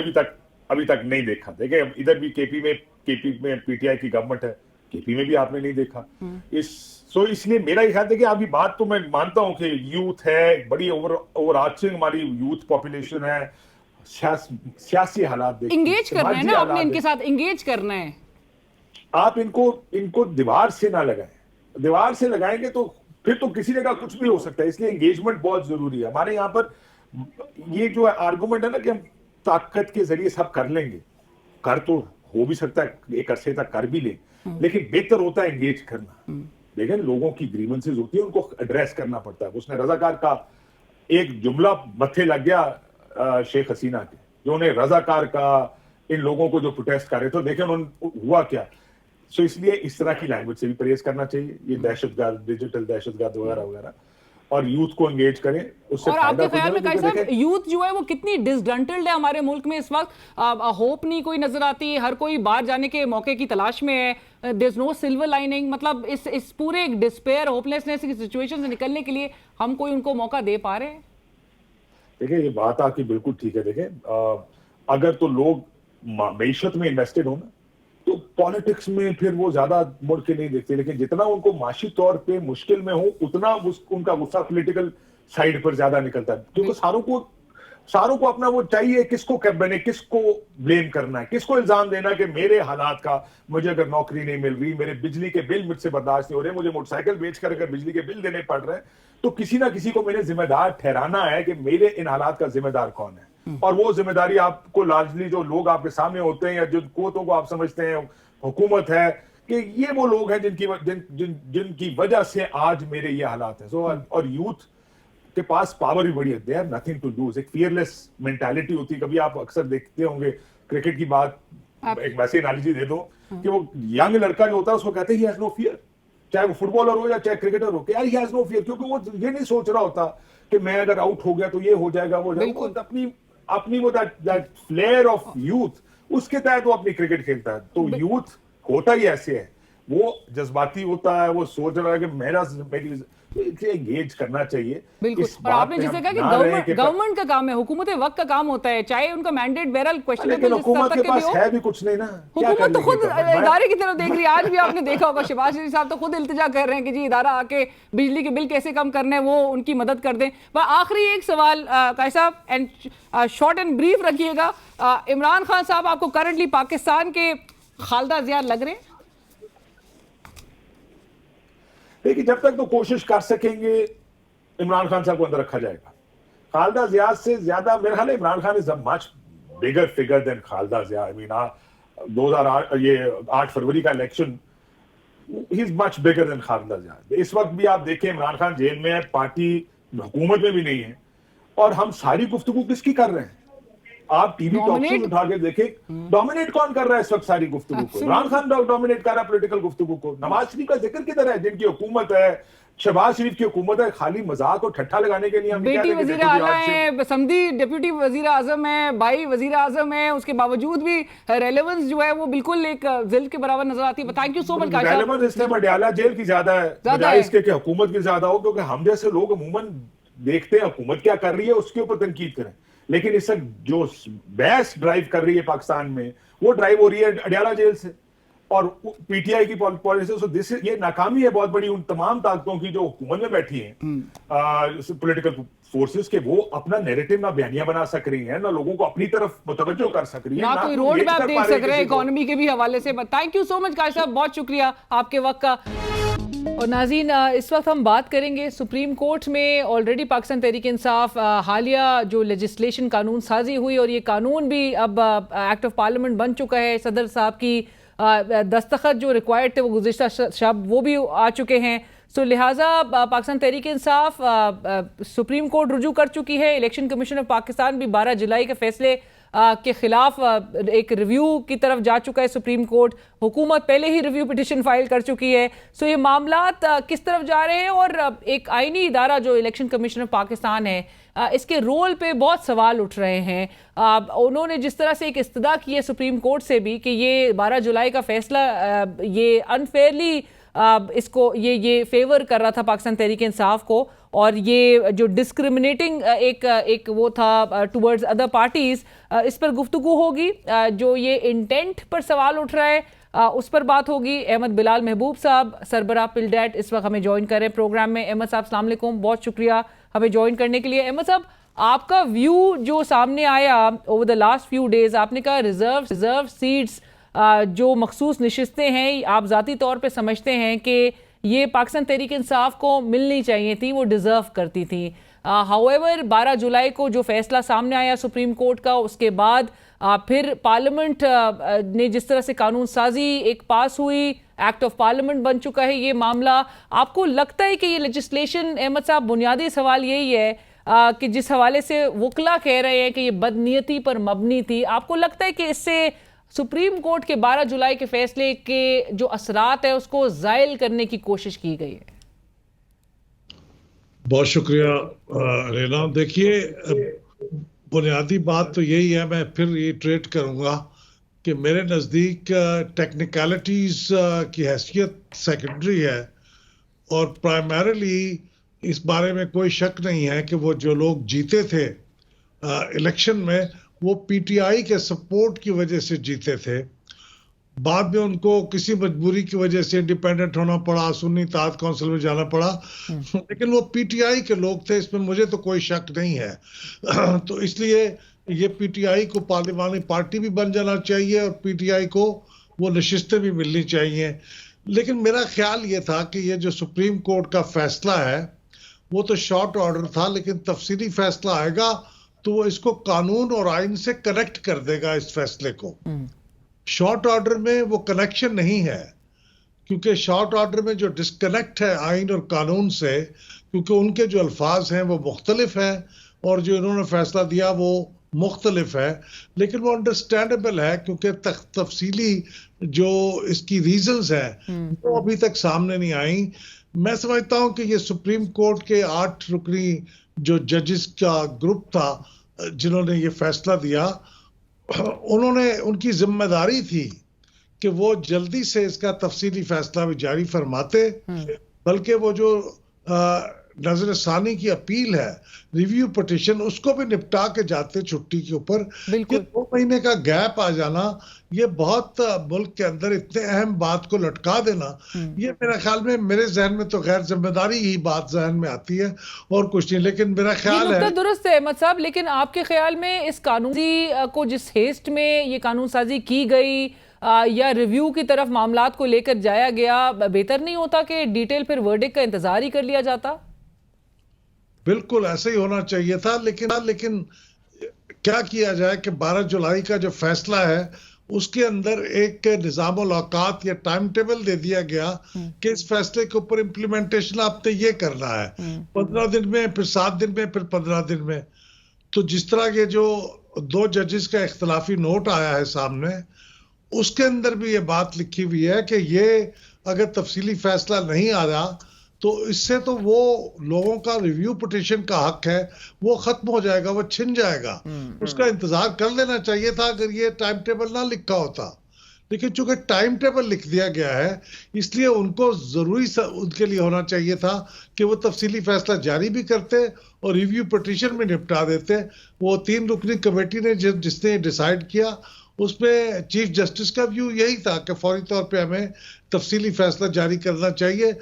D: अभी तक नहीं देखा। देखिए इधर भी केपी में पीटीआई की गवर्नमेंट है, केपी में भी आपने नहीं देखा। इसलिए मेरा ख्याल है कि आपकी बात तो मैं मानता हूं कि यूथ है, बड़ी ओवरआर्चिंग हमारी यूथ पॉपुलेशन है, सियासी हालात देखिए,
A: इंगेज करना है ना आपने, इनके साथ इंगेज करना है। आप
D: इनको दीवार से ना लगाएं। दीवार से लगाएंगे तो फिर तो किसी जगह कुछ भी हो सकता है। इसलिए एंगेजमेंट बहुत जरूरी है। हमारे यहाँ पर ये जो आर्गुमेंट है ना कि हम ताकत के जरिए सब कर लेंगे, कर तो हो भी सकता है, एक अरसे तक कर भी ले, लेकिन बेहतर होता है एंगेज करना। लेकिन लोगों की ग्रीवेंसेस होती है, उनको एड्रेस करना पड़ता है। उसने रजाकार का एक जुमला मत्थे लग गया शेख हसीना के, जो उन्हें रजाकार का इन लोगों को जो प्रोटेस्ट कर रहे थे, देखें उन्होंने हुआ क्या। इसलिए इस तरह की लैंग्वेज से भी परहेज करना चाहिए। ये दहशतगर्द, डिजिटल दहशतगर्द वगैरह वगैरह, और यूथ को एंगेज करें। उससे
A: और आपके ख्याल में कैसा यूथ जो है वो कितनी डिसग्रंटल्ड है हमारे मुल्क में इस वक्त? होप नहीं कोई नजर आती, हर कोई बाहर जाने के मौके की तलाश में है, there is no silver lining. मतलब इस पूरे डिस्पेयर, होपलेसनेस की सिचुएशन से निकलने के लिए हम कोई उनको मौका दे पा रहे हैं?
D: देखिए ये बात आपकी बिल्कुल ठीक है। देखें अगर तो लोग मईशत में इन्वेस्टेड हो ना, तो पॉलिटिक्स में फिर वो ज्यादा मुड़ के नहीं देखते। लेकिन जितना उनको माशी तौर पे मुश्किल में हो, उतना उनका गुस्सा पॉलिटिकल साइड पर ज्यादा निकलता है। क्योंकि सारों को अपना वो चाहिए, किसको ब्लेम करना है, किसको इल्जाम देना कि मेरे हालात का, मुझे अगर नौकरी नहीं मिल रही, मेरे बिजली के बिल मुझसे बर्दाश्त नहीं हो रहे, मुझे मोटरसाइकिल बेचकर अगर बिजली के बिल देने पड़ रहे हैं, तो किसी ना किसी को मैंने जिम्मेदार ठहराना है कि मेरे इन हालात का जिम्मेदार कौन है। और वो जिम्मेदारी आपको लार्जली जो लोग आपके सामने होते हैं या जिन कुव्वतों को आप समझते हैं हुकूमत है, कि ये वो लोग हैं जिनकी वजह से आज मेरे ये हालात हैं। और यूथ के पास पावर भी बड़ी है, they have nothing to lose. एक फियरलेस मेंटालिटी होती है। कभी आप अक्सर देखते होंगे क्रिकेट की बात, एक वैसी एनालॉजी दे दो कि वो यंग लड़का जो होता है उसको कहते हैं ही हैज नो फियर, चाहे वो फुटबॉलर हो या चाहे क्रिकेटर हो, यार ही हैज नो फियर। क्योंकि वो ये नहीं सोच रहा होता कि मैं अगर आउट हो गया तो ये हो जाएगा, वो अपनी वो दैट फ्लेयर ऑफ यूथ, उसके तहत वो अपनी क्रिकेट खेलता है। तो यूथ होता ही ऐसे है, वो जज्बाती होता है, वो सोच रहा है कि मेरी एंगेज करना चाहिए।
A: बिल्कुल। और आपने जैसे कहा कि गवर्नमेंट का काम है, हुकूमत वक्त का काम होता है, चाहे उनका मैंडेट बहरहाल क्वेश्चन
D: लेकिन हुकूमत के पास है भी कुछ नहीं ना।
A: हुकूमत तो खुद इदारे की तरफ देख रही है। आज भी आपने देखा होगा शहबाज शरीफ साहब तो खुद इल्तिजा कर रहे हैं कि जी इदारा आके बिजली के बिल कैसे कम करने, वो उनकी मदद कर दें। पर आखिरी एक सवाल कैसा एंड शॉर्ट एंड ब्रीफ रखिएगा, इमरान खान साहब आपको करंटली पाकिस्तान के खालदा जिया लग रहे हैं?
D: देखिए जब तक तो कोशिश कर सकेंगे इमरान खान साहब को अंदर रखा जाएगा। खालदा जिया से ज्यादा मेरा ख्याल है Imran Khan is a much bigger figure than Khaleda Zia. I mean 2008 ये 8 फरवरी का election, he is much bigger than Khaleda Zia. इस वक्त भी आप देखें इमरान खान जेल में है, पार्टी हुकूमत में भी नहीं है, और हम सारी गुफ्तगू किसकी कर रहे हैं? आप टीवी टॉक शोज उठा के देखें, डोमिनेट कौन कर रहा है इस वक्त सारी गुफ्तगू को? इमरान खान डोमिनेट कर रहा है पॉलिटिकल गुफ्तगू को। नवाज शरीफ का जिक्र किधर है, जिनकी हुकूमत है, शहबाज शरीफ की हुकूमत है, खाली मजाक और ठट्ठा लगाने के लिए हम
A: बेटी वजीर आला है, समधी डिप्यूटी वजीर आजम है, भाई वजीर आजम है, उसके बावजूद भी रेलेवेंस जो है वो बिल्कुल एक जिल के बराबर नजर आती है। Thank you so much.
D: Relevance इसलिए मडियाला जेल की ज्यादा है बजाय इसके कि हुकूमत की ज्यादा हो, क्योंकि हम जैसे लोग अमूमन देखते हैं हुकूमत क्या कर रही है, उसके ऊपर तनकीद करें। लेकिन इस जो बहस ड्राइव कर रही है पाकिस्तान में, वो ड्राइव हो रही है अडियाला जेल से और पीटीआई की पॉलिसी। सो दिस ये नाकामी है बहुत बड़ी उन तमाम ताकतों की जो हुकूमत में बैठी हैं, पॉलिटिकल फोर्सेस के। वो अपना नैरेटिव ना बयानियां बना सक रही हैं, ना लोगों को अपनी तरफ मुतवज्जो कर सक रही है,
A: ना कोई रोड मैप देख सक रहे हैं इकोनॉमी के भी हवाले से। थैंक यू सो मच काश साहब, बहुत शुक्रिया आपके वक्त का। और नाज़रीन इस वक्त हम बात करेंगे सुप्रीम कोर्ट में ऑलरेडी पाकिस्तान तहरीक इंसाफ हालिया जो लेजिस्लेशन कानून साजी हुई और ये कानून भी अब एक्ट ऑफ पार्लियामेंट बन चुका है। सदर साहब की दस्तखत जो रिक्वायर्ड थे वो गुज़िश्ता शब वो भी आ चुके हैं। सो लिहाजा पाकिस्तान तहरीक इंसाफ सुप्रीम कोर्ट रुजू कर चुकी है। इलेक्शन कमीशन ऑफ पाकिस्तान भी 12 जुलाई के फैसले के खिलाफ एक रिव्यू की तरफ जा चुका है सुप्रीम कोर्ट। हुकूमत पहले ही रिव्यू पिटिशन फाइल कर चुकी है। सो ये मामलात किस तरफ जा रहे हैं, और एक आईनी इदारा जो इलेक्शन कमीशन ऑफ पाकिस्तान है, इसके रोल पे बहुत सवाल उठ रहे हैं। उन्होंने जिस तरह से एक इस्तदा की है सुप्रीम कोर्ट से भी कि ये 12 जुलाई का फैसला ये अनफेयरली इसको ये फेवर कर रहा था पाकिस्तान तहरीक इंसाफ को, और ये जो डिस्क्रिमिनेटिंग एक वो था टुवर्ड्स अदर पार्टीज, इस पर गुफ्तगू होगी। जो ये इंटेंट पर सवाल उठ रहा है उस पर बात होगी। अहमद बिलाल महबूब साहब, सरबराह पिलडेट, इस वक्त हमें ज्वाइन कर रहे हैं प्रोग्राम में। अहमद साहब अस्सलाम वालेकुम, बहुत शुक्रिया हमें ज्वाइन करने के लिए। अहमद साहब, आपका व्यू जो सामने आया over the last few days, आपने कहा रिजर्व सीट्स जो मखसूस नशिस्तें हैं, आप ज़ाती तौर पे समझते हैं कि ये पाकिस्तान तहरीक इंसाफ को मिलनी चाहिए थी, वो डिज़र्व करती थी। हाउएवर 12 जुलाई को जो फैसला सामने आया सुप्रीम कोर्ट का, उसके बाद फिर पार्लियामेंट ने जिस तरह से कानून साजी एक पास हुई, एक्ट ऑफ पार्लियामेंट बन चुका है ये मामला, आपको लगता है कि ये लेजिस्लेशन, अहमद साहब बुनियादी सवाल यही है कि जिस हवाले से वकला कह रहे हैं कि ये बदनीयती पर मबनी थी, आपको लगता है कि इससे सुप्रीम कोर्ट के 12 जुलाई के फैसले के जो असरात है उसको ज़ायल करने की कोशिश की गई है?
E: बहुत शुक्रिया रेना। देखिए, बुनियादी बात तो यही है, मैं फिर रिट्रेट करूंगा कि मेरे नज़दीक टेक्निकलिटीज़ की हैसियत सेकेंडरी है, और प्राइमरीली इस बारे में कोई शक नहीं है कि वो जो लोग जीते थे इलेक्शन में, वो पीटीआई के सपोर्ट की वजह से जीते थे। बाद में उनको किसी मजबूरी की वजह से इंडिपेंडेंट होना पड़ा, सुन्नी इत्तेहाद काउंसिल में जाना पड़ा, लेकिन वो पीटीआई के लोग थे, इसमें मुझे तो कोई शक नहीं है। तो इसलिए ये पीटीआई को पार्लिमानी पार्टी भी बन जाना चाहिए और पीटीआई को वो नशिस्तें भी मिलनी चाहिए। लेकिन मेरा ख्याल ये था कि ये जो सुप्रीम कोर्ट का फैसला है वो तो शॉर्ट ऑर्डर था, लेकिन तफसीली फैसला आएगा तो वो इसको कानून और आइन से कनेक्ट कर देगा इस फैसले को। शॉर्ट ऑर्डर में वो कनेक्शन नहीं है, क्योंकि शॉर्ट ऑर्डर में जो डिस्कनेक्ट है आइन और कानून से, क्योंकि उनके जो अल्फाज हैं वो मुख्तलिफ हैं और जो इन्होंने फैसला दिया वो मुख्तलिफ है, लेकिन वो अंडरस्टैंडेबल है क्योंकि तफसीली जो इसकी रीजंस हैं वो अभी तक सामने नहीं आई। मैं समझता हूं कि ये सुप्रीम कोर्ट के 8 रुकनी जो जजेस का ग्रुप था जिन्होंने ये फैसला दिया, उनकी जिम्मेदारी थी कि वो जल्दी से इसका तफसीली फैसला भी जारी फरमाते, बल्कि वो जो नजरसानी की अपील है, रिव्यू पिटिशन, उसको भी निपटा के जाते छुट्टी के ऊपर। कि 2 महीने का गैप आ जाना, ये बहुत मुल्क के अंदर इतने अहम बात को लटका देना, ये मेरा ख्याल में, मेरे जहन में तो गैर जिम्मेदारी ही बात जहन में आती है और कुछ नहीं। लेकिन मेरा ख्याल है
A: दुरुस्त है अहमद साहब, लेकिन आपके ख्याल में इस कानून को जिस हेस्ट में ये कानून साजी की गई या रिव्यू की तरफ मामलात को लेकर जाया गया, बेहतर नहीं होता कि डिटेल फिर वर्डिक्ट का इंतजार ही कर लिया जाता?
E: बिल्कुल ऐसे ही होना चाहिए था, लेकिन क्या किया जाए कि 12 जुलाई का जो फैसला है उसके अंदर एक निज़ामुल औकात या टाइम टेबल दे दिया गया कि इस फैसले के ऊपर इम्प्लीमेंटेशन आपने ये करना है 15 दिन में, फिर 7 दिन में, फिर 15 दिन में। तो जिस तरह के जो 2 जजेस का इख्तलाफी नोट आया है सामने, उसके अंदर भी ये बात लिखी हुई है कि ये अगर तफसीली फैसला नहीं आ रहा तो इससे तो वो लोगों का रिव्यू पिटिशन का हक है वो खत्म हो जाएगा, वो छिन जाएगा। उसका इंतजार कर लेना चाहिए था अगर ये टाइम टेबल ना लिखा होता। लेकिन चूंकि टाइम टेबल लिख दिया गया है, इसलिए उनको जरूरी उनके लिए होना चाहिए था कि वो तफसीली फैसला जारी भी करते और रिव्यू पिटिशन में निपटा देते। वो 3 रुकनी कमेटी ने जिसने डिसाइड किया, उसमें चीफ जस्टिस का व्यू यही था कि फौरी तौर पे हमें तफसीली फैसला जारी करना चाहिए।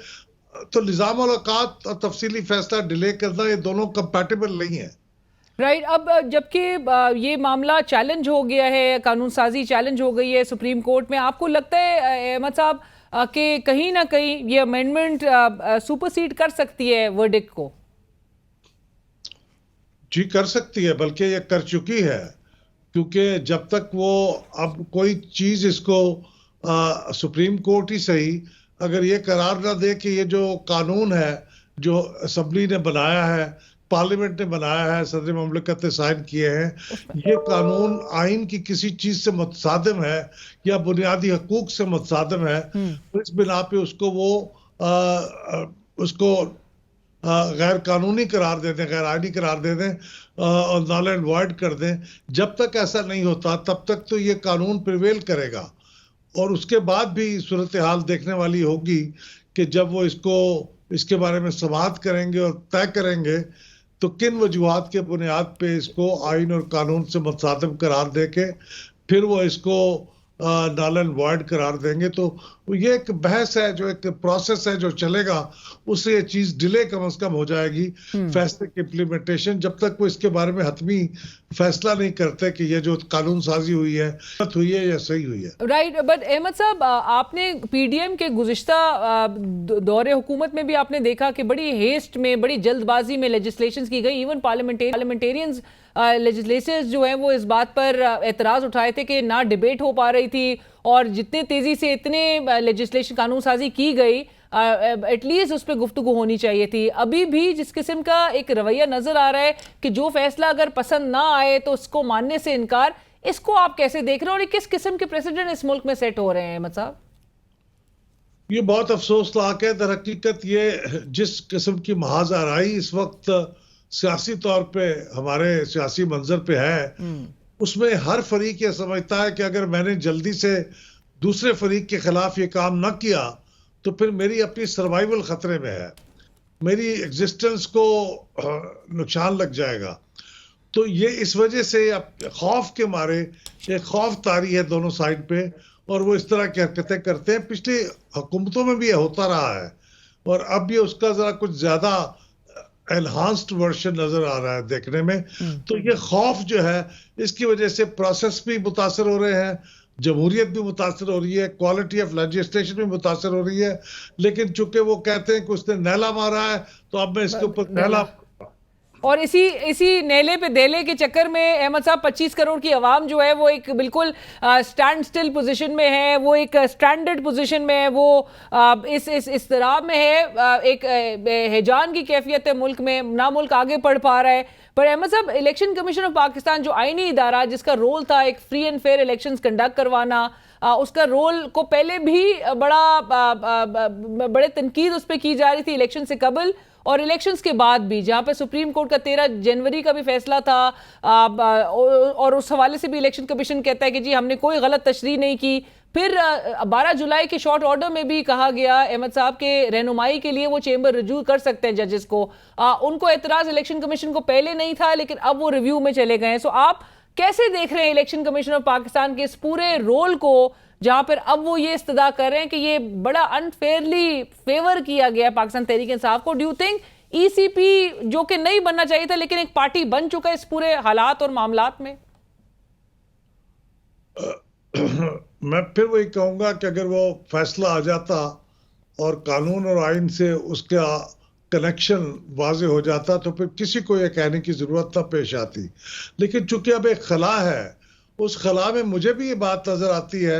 E: तो निज़ामुल औकात और तफसीली फैसला डिले करना, ये दोनों कंपैटिबल नहीं है।
A: राइट। अब जबकि ये मामला चैलेंज हो गया है, कानून साजी चैलेंज हो गई है सुप्रीम कोर्ट में, आपको लगता है अहमद साहब कि कहीं ना कहीं ये अमेंडमेंट सुपरसीड कर सकती है वर्डिक्ट को?
E: जी कर सकती है, बल्कि ये कर चुकी है, क्योंकि जब तक वो अब कोई चीज इसको सुप्रीम कोर्ट ही सही अगर ये करार ना दे कि ये जो कानून है जो असेंबली ने बनाया है पार्लियामेंट ने बनाया है, सदर ममलिकत ने साइन किए हैं, ये कानून आइन की किसी चीज से मुतसादिम है या बुनियादी हकूक से मुतसादिम है, तो इस बिना पे उसको वो उसको गैर कानूनी करार दे दें, गैर आइनी करार दे दें और नल एंड वॉइड कर दें। जब तक ऐसा नहीं होता तब तक तो ये कानून प्रिवेल करेगा, और उसके बाद भी सूरत हाल देखने वाली होगी कि जब वो इसके बारे में समाअत करेंगे और तय करेंगे तो किन वजूहात के बुनियाद पे इसको आइन और कानून से मुतसादिम करार दे के फिर वो इसको नल एंड वॉइड करार देंगे। तो ये एक बहस है, जो एक प्रोसेस है जो चलेगा, उससे ये चीज डिले कम से कम हो जाएगी फैसले की इम्प्लीमेंटेशन, जब तक वो इसके बारे में हतमी फैसला नहीं करते कि ये जो कानून साजी हुई है गलत हुई है या सही हुई है।
A: राइट, बट अहमद साहब, आपने पीडीएम के गुज़िश्ता दौरे हुकूमत में भी आपने देखा कि बड़ी हेस्ट में, बड़ी जल्दबाजी में लेजिस्लेशंस की गई। इवन पार्लियामेंटेरियंस लेजिस्लेटर्स जो हैं वो इस बात पर एतराज़ उठाए थे कि ना डिबेट हो पा रही थी, और जितने तेज़ी से इतने लेजिस्लेशन कानून साजी की गई, एटलीस्ट उस पर गुफ्तगू होनी चाहिए थी। अभी भी जिस किस्म का एक रवैया नज़र आ रहा है कि जो फैसला अगर पसंद ना आए तो उसको मानने से इनकार, इसको आप कैसे देख रहे हो और किस किस्म के प्रेसिडेंट इस मुल्क में सेट हो रहे हैं अहमद साहब?
E: ये बहुत अफसोसनाक है। दर हकीकत ये जिस किस्म की महाज आराई इस वक्त सियासी तौर पे हमारे सियासी मंजर पे है, उसमें हर फरीक ये समझता है कि अगर मैंने जल्दी से दूसरे फरीक के खिलाफ ये काम न किया तो फिर मेरी अपनी सर्वाइवल खतरे में है, मेरी एग्जिस्टेंस को नुकसान लग जाएगा। तो ये इस वजह से खौफ के मारे एक खौफ तारी है दोनों साइड पे, और वो इस तरह की हरकतें करते हैं। पिछली हुकूमतों में भी ये होता रहा है, और अब ये उसका जरा कुछ ज्यादा एनहांस्ड वर्जन नजर आ रहा है देखने में। तो ये खौफ जो है, इसकी वजह से प्रोसेस भी मुतासर हो रहे हैं, जमहूरियत भी मुतासर हो रही है, क्वालिटी ऑफ लेजिस्लेशन भी मुतासर हो रही है। लेकिन चूंकि वो कहते हैं कि उसने नैला मारा है तो अब मैं इसके ऊपर नैला,
A: और इसी नेले पे देले के चक्कर में अहमद साहब 25 करोड़ की आवाम जो है वो एक बिल्कुल स्टैंड स्टिल पोजीशन में है, वो एक स्ट्रैंडेड पोजीशन में है, वो इस इस्तराब में है, एक हिजान की कैफियत है मुल्क में, ना मुल्क आगे बढ़ पा रहा है। पर अहमद साहब, इलेक्शन कमीशन ऑफ पाकिस्तान जो आईनी इदारा जिसका रोल था एक free and fair elections conduct करवाना, उसका रोल को पहले भी बड़े तनकीद उस पर की जा रही थी इलेक्शन से कबल और इलेक्शंस के बाद भी, जहां पे सुप्रीम कोर्ट का 13 जनवरी का भी फैसला था, और उस हवाले से भी इलेक्शन कमीशन कहता है कि जी हमने कोई गलत तशरीह नहीं की। फिर 12 जुलाई के शॉर्ट ऑर्डर में भी कहा गया अहमद साहब के रहनुमाई के लिए वो चेंबर रिव्यू कर सकते हैं जजेस को। उनको एतराज इलेक्शन कमीशन को पहले नहीं था, लेकिन अब वो रिव्यू में चले गए हैं। सो आप कैसे देख रहे हैं इलेक्शन कमीशन ऑफ पाकिस्तान के इस पूरे रोल को, जहां पर अब वो ये इस्तदा कर रहे हैं कि ये बड़ा अनफेयरली फेवर किया गया है पाकिस्तान तहरीक इंसाफ को? डू यू थिंक ईसीपी, जो कि नहीं बनना चाहिए था लेकिन एक पार्टी बन चुका है इस पूरे हालात और मामलात में?
E: मैं फिर वही कहूंगा कि अगर वो फैसला आ जाता और कानून और आइन से उसका कनेक्शन वाजे हो जाता तो फिर किसी को ये कहने की जरूरत ना पेश आती। लेकिन चूंकि अब एक खला है, उस खला में मुझे भी ये बात नजर आती है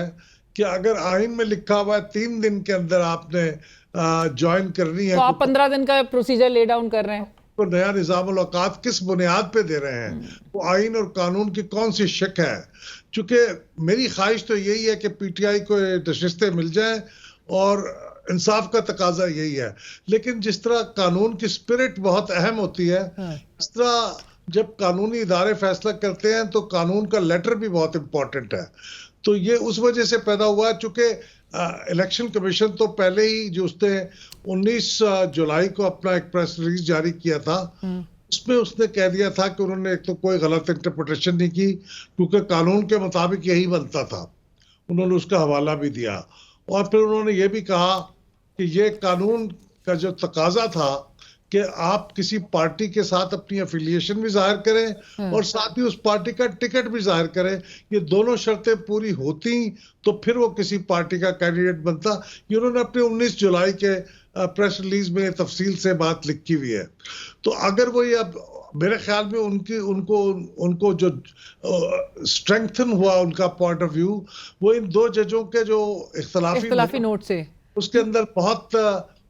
E: कि अगर आइन में लिखा हुआ है 3 दिन के अंदर आपने ज्वाइन करनी है,
A: तो आप 15 दिन का प्रोसीजर ले डाउन कर रहे हैं।
E: तो नया निज़ामुल औकात किस बुनियाद पे दे रहे हैं? वो आइन और कानून की कौन सी शिक है? चूंकि मेरी ख्वाहिश तो यही है कि पीटीआई को नशिस्तें मिल जाए और इंसाफ का तकाजा यही है। लेकिन जिस तरह कानून की स्पिरिट बहुत अहम होती है, इस तरह जब कानूनी इदारे फैसला करते हैं तो कानून का लेटर भी बहुत इंपॉर्टेंट है। तो ये उस वजह से पैदा हुआ है, चूंकि इलेक्शन कमीशन तो पहले ही जो उसने 19 जुलाई को अपना एक प्रेस रिलीज जारी किया था, उसमें उसने कह दिया था कि उन्होंने एक तो कोई गलत इंटरप्रिटेशन नहीं की, क्योंकि कानून के मुताबिक यही बनता था। उन्होंने उसका हवाला भी दिया, और फिर उन्होंने ये भी कहा कि ये कानून का जो तकाजा था कि आप किसी पार्टी के साथ अपनी एफिलिएशन भी जाहिर करें और साथ ही उस पार्टी का टिकट भी जाहिर करें, ये दोनों शर्तें पूरी होती तो फिर वो किसी पार्टी का कैंडिडेट बनता। ये उन्होंने अपने 19 जुलाई के प्रेस रिलीज में तफसील से बात लिखी हुई है। तो अगर वो ये अब मेरे ख्याल में उनको जो स्ट्रेंथन हुआ उनका पॉइंट ऑफ व्यू, वो इन 2 जजों के जो इख्तलाफी
A: नोट से,
E: उसके अंदर बहुत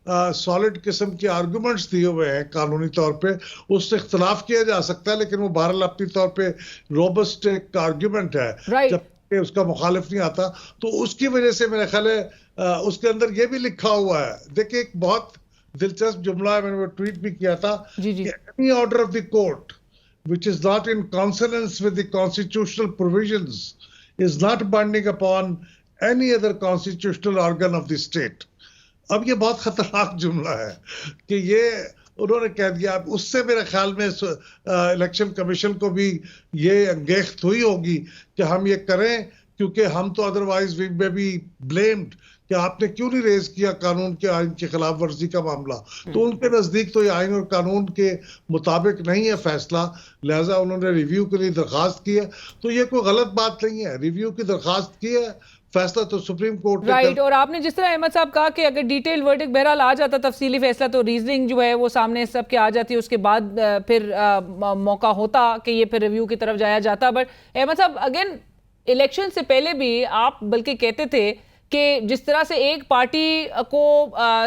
E: सॉलिड किस्म के आर्गुमेंट्स दिए हुए हैं कानूनी तौर पे, उससे इख्तलाफ किया जा सकता है, लेकिन वो बहरहाल अपनी तौर पे रोबस्ट एक आर्गुमेंट है।
A: Right.
E: जब उसका मुखालिफ नहीं आता, तो उसकी वजह से मेरा ख्याल है उसके अंदर ये भी लिखा हुआ है। देखिए, एक बहुत दिलचस्प जुमला है, मैंने वो ट्वीट भी किया था
A: जी जी।
E: कि any order of the court which is not in consonance with the constitutional provisions is not binding upon any other constitutional organ of the state. अब ये बहुत खतरनाक जुमला है कि ये उन्होंने कह दिया। उससे मेरे ख्याल में इलेक्शन कमीशन को भी ये अंगेख्त हुई होगी कि हम ये करें, क्योंकि हम तो otherwise we may be blamed कि आपने क्यों नहीं रेज किया कानून के आइन की खिलाफ वर्जी का मामला। तो उनके नजदीक तो ये आइन और कानून के मुताबिक नहीं है फैसला, लिहाजा उन्होंने रिव्यू के लिए दरखास्त की है। तो ये कोई गलत बात नहीं है, रिव्यू की दरखास्त की है, फैसला तो सुप्रीम कोर्ट
A: राइट। और आपने जिस तरह अहमद साहब कहा कि अगर डिटेल वर्डिक्ट बहरहाल आ जाता, तफसीली फैसला, तो रीजनिंग जो है वो सामने सबके आ जाती है, उसके बाद फिर मौका होता कि ये फिर रिव्यू की तरफ जाया जाता। बट अहमद साहब, अगेन इलेक्शन से पहले भी आप बल्कि कहते थे कि जिस तरह से एक पार्टी को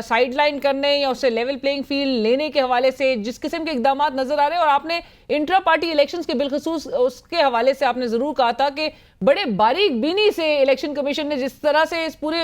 A: साइडलाइन करने या उससे लेवल प्लेइंग फील्ड लेने के हवाले से जिस किस्म के इकदाम नजर आ रहे हैं, और आपने इंट्रा पार्टी इलेक्शंस के बिलखसूस उसके हवाले से आपने जरूर कहा था कि बड़े बारीक बीनी से इलेक्शन कमीशन ने जिस तरह से इस पूरे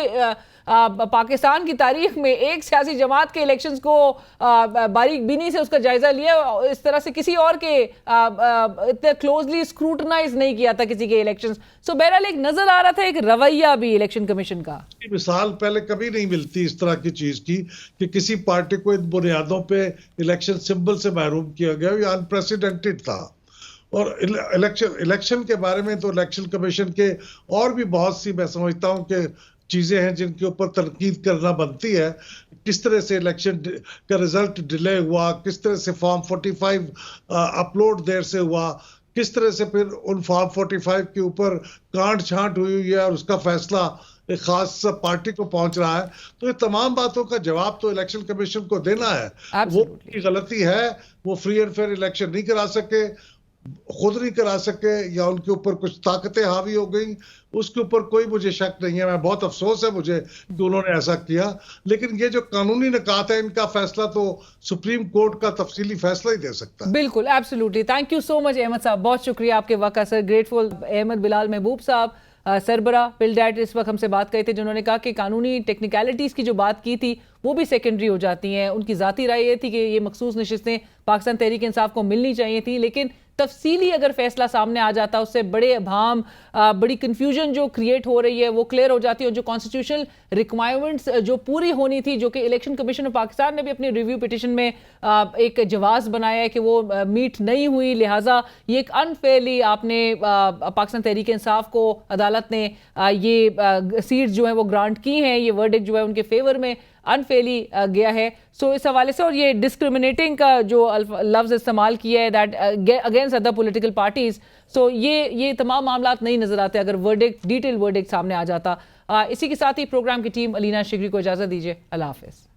A: पाकिस्तान की तारीख में एक सियासी जमात के इलेक्शंस को बारीक बीनी से उसका जायजा लिया, इस तरह से किसी और के इतने क्लोजली स्क्रूटनाइज नहीं किया था किसी के इलेक्शंस। सो बहरहाल एक नजर आ रहा था एक रवैया भी इलेक्शन कमीशन का।
E: मिसाल पहले कभी नहीं मिलती इस तरह की चीज की कि किसी पार्टी को इन बुनियादों पे इलेक्शन सिंबल से महरूम किया गया, ये अनप्रेसिडेंटेड था। और इलेक्शन के बारे में तो इलेक्शन कमीशन के और भी बहुत सी मैं समझता हूं कि चीजें हैं जिनके ऊपर तनकीद करना बनती है। किस तरह से इलेक्शन का रिजल्ट डिले हुआ, किस तरह से फॉर्म 45 अपलोड देर से हुआ, किस तरह से फिर उन फॉर्म 45 के ऊपर कांट छांट हुई है और उसका फैसला एक खास पार्टी को पहुंच रहा है। तो ये तमाम बातों का जवाब तो इलेक्शन कमीशन को देना है। वो की गलती है, वो फ्री एंड फेयर इलेक्शन नहीं करा सके, खुद नहीं करा सके, या उनके ऊपर कुछ ताकतें हावी हो गई, उसके ऊपर कोई मुझे शक नहीं है। मैं बहुत अफसोस है मुझे कि उन्होंने ऐसा किया, लेकिन ये जो कानूनी निकात है इनका फैसला तो सुप्रीम कोर्ट का तफसीली फैसला ही दे सकता है।
A: बिल्कुल, absolutely. Thank you so much Ahmed साहब, बहुत शुक्रिया आपके वक्त सर। ग्रेटफुल। अहमद बिलाल महबूब साहब, सरबरा पिलडैट, इस वक्त हमसे बात कही थी, जिन्होंने कहा कि कानूनी टेक्निकलिटीज़ की जो बात की थी वो भी सेकेंडरी हो जाती हैं। उनकी ज़ाती राय ये थी कि ये मखसूस नशिस्तें पाकिस्तान तहरीक इंसाफ को मिलनी चाहिए थी, लेकिन तफसीली अगर फैसला सामने आ जाता, उससे बड़े अभाम, बड़ी कन्फ्यूजन जो क्रिएट हो रही है वो क्लियर हो जाती है। और जो कॉन्स्टिट्यूशनल रिक्वायरमेंट्स जो पूरी होनी थी, जो कि इलेक्शन कमीशन ऑफ पाकिस्तान ने भी अपनी रिव्यू पिटिशन में एक जवाज़ बनाया है कि वो मीट नहीं हुई, लिहाजा ये एक अनफेयरली आपने पाकिस्तान तहरीक इंसाफ को अदालत ने ये सीट्स जो हैं वो ग्रांट की हैं, ये वर्डिक्ट जो है उनके फेवर में अनफेयरली गया है। सो इस हवाले से, और ये डिस्क्रिमिनेटिंग का जो लफ्ज़ इस्तेमाल किया है that against other political parties, so ये तमाम मामला नहीं नजर आते अगर वर्डिक्ट, डिटेल वर्डिक्ट सामने आ जाता। इसी के साथ ही प्रोग्राम की टीम अलीना शिगरी को इजाज़त दीजिए। अल्लाह हाफ़िज़।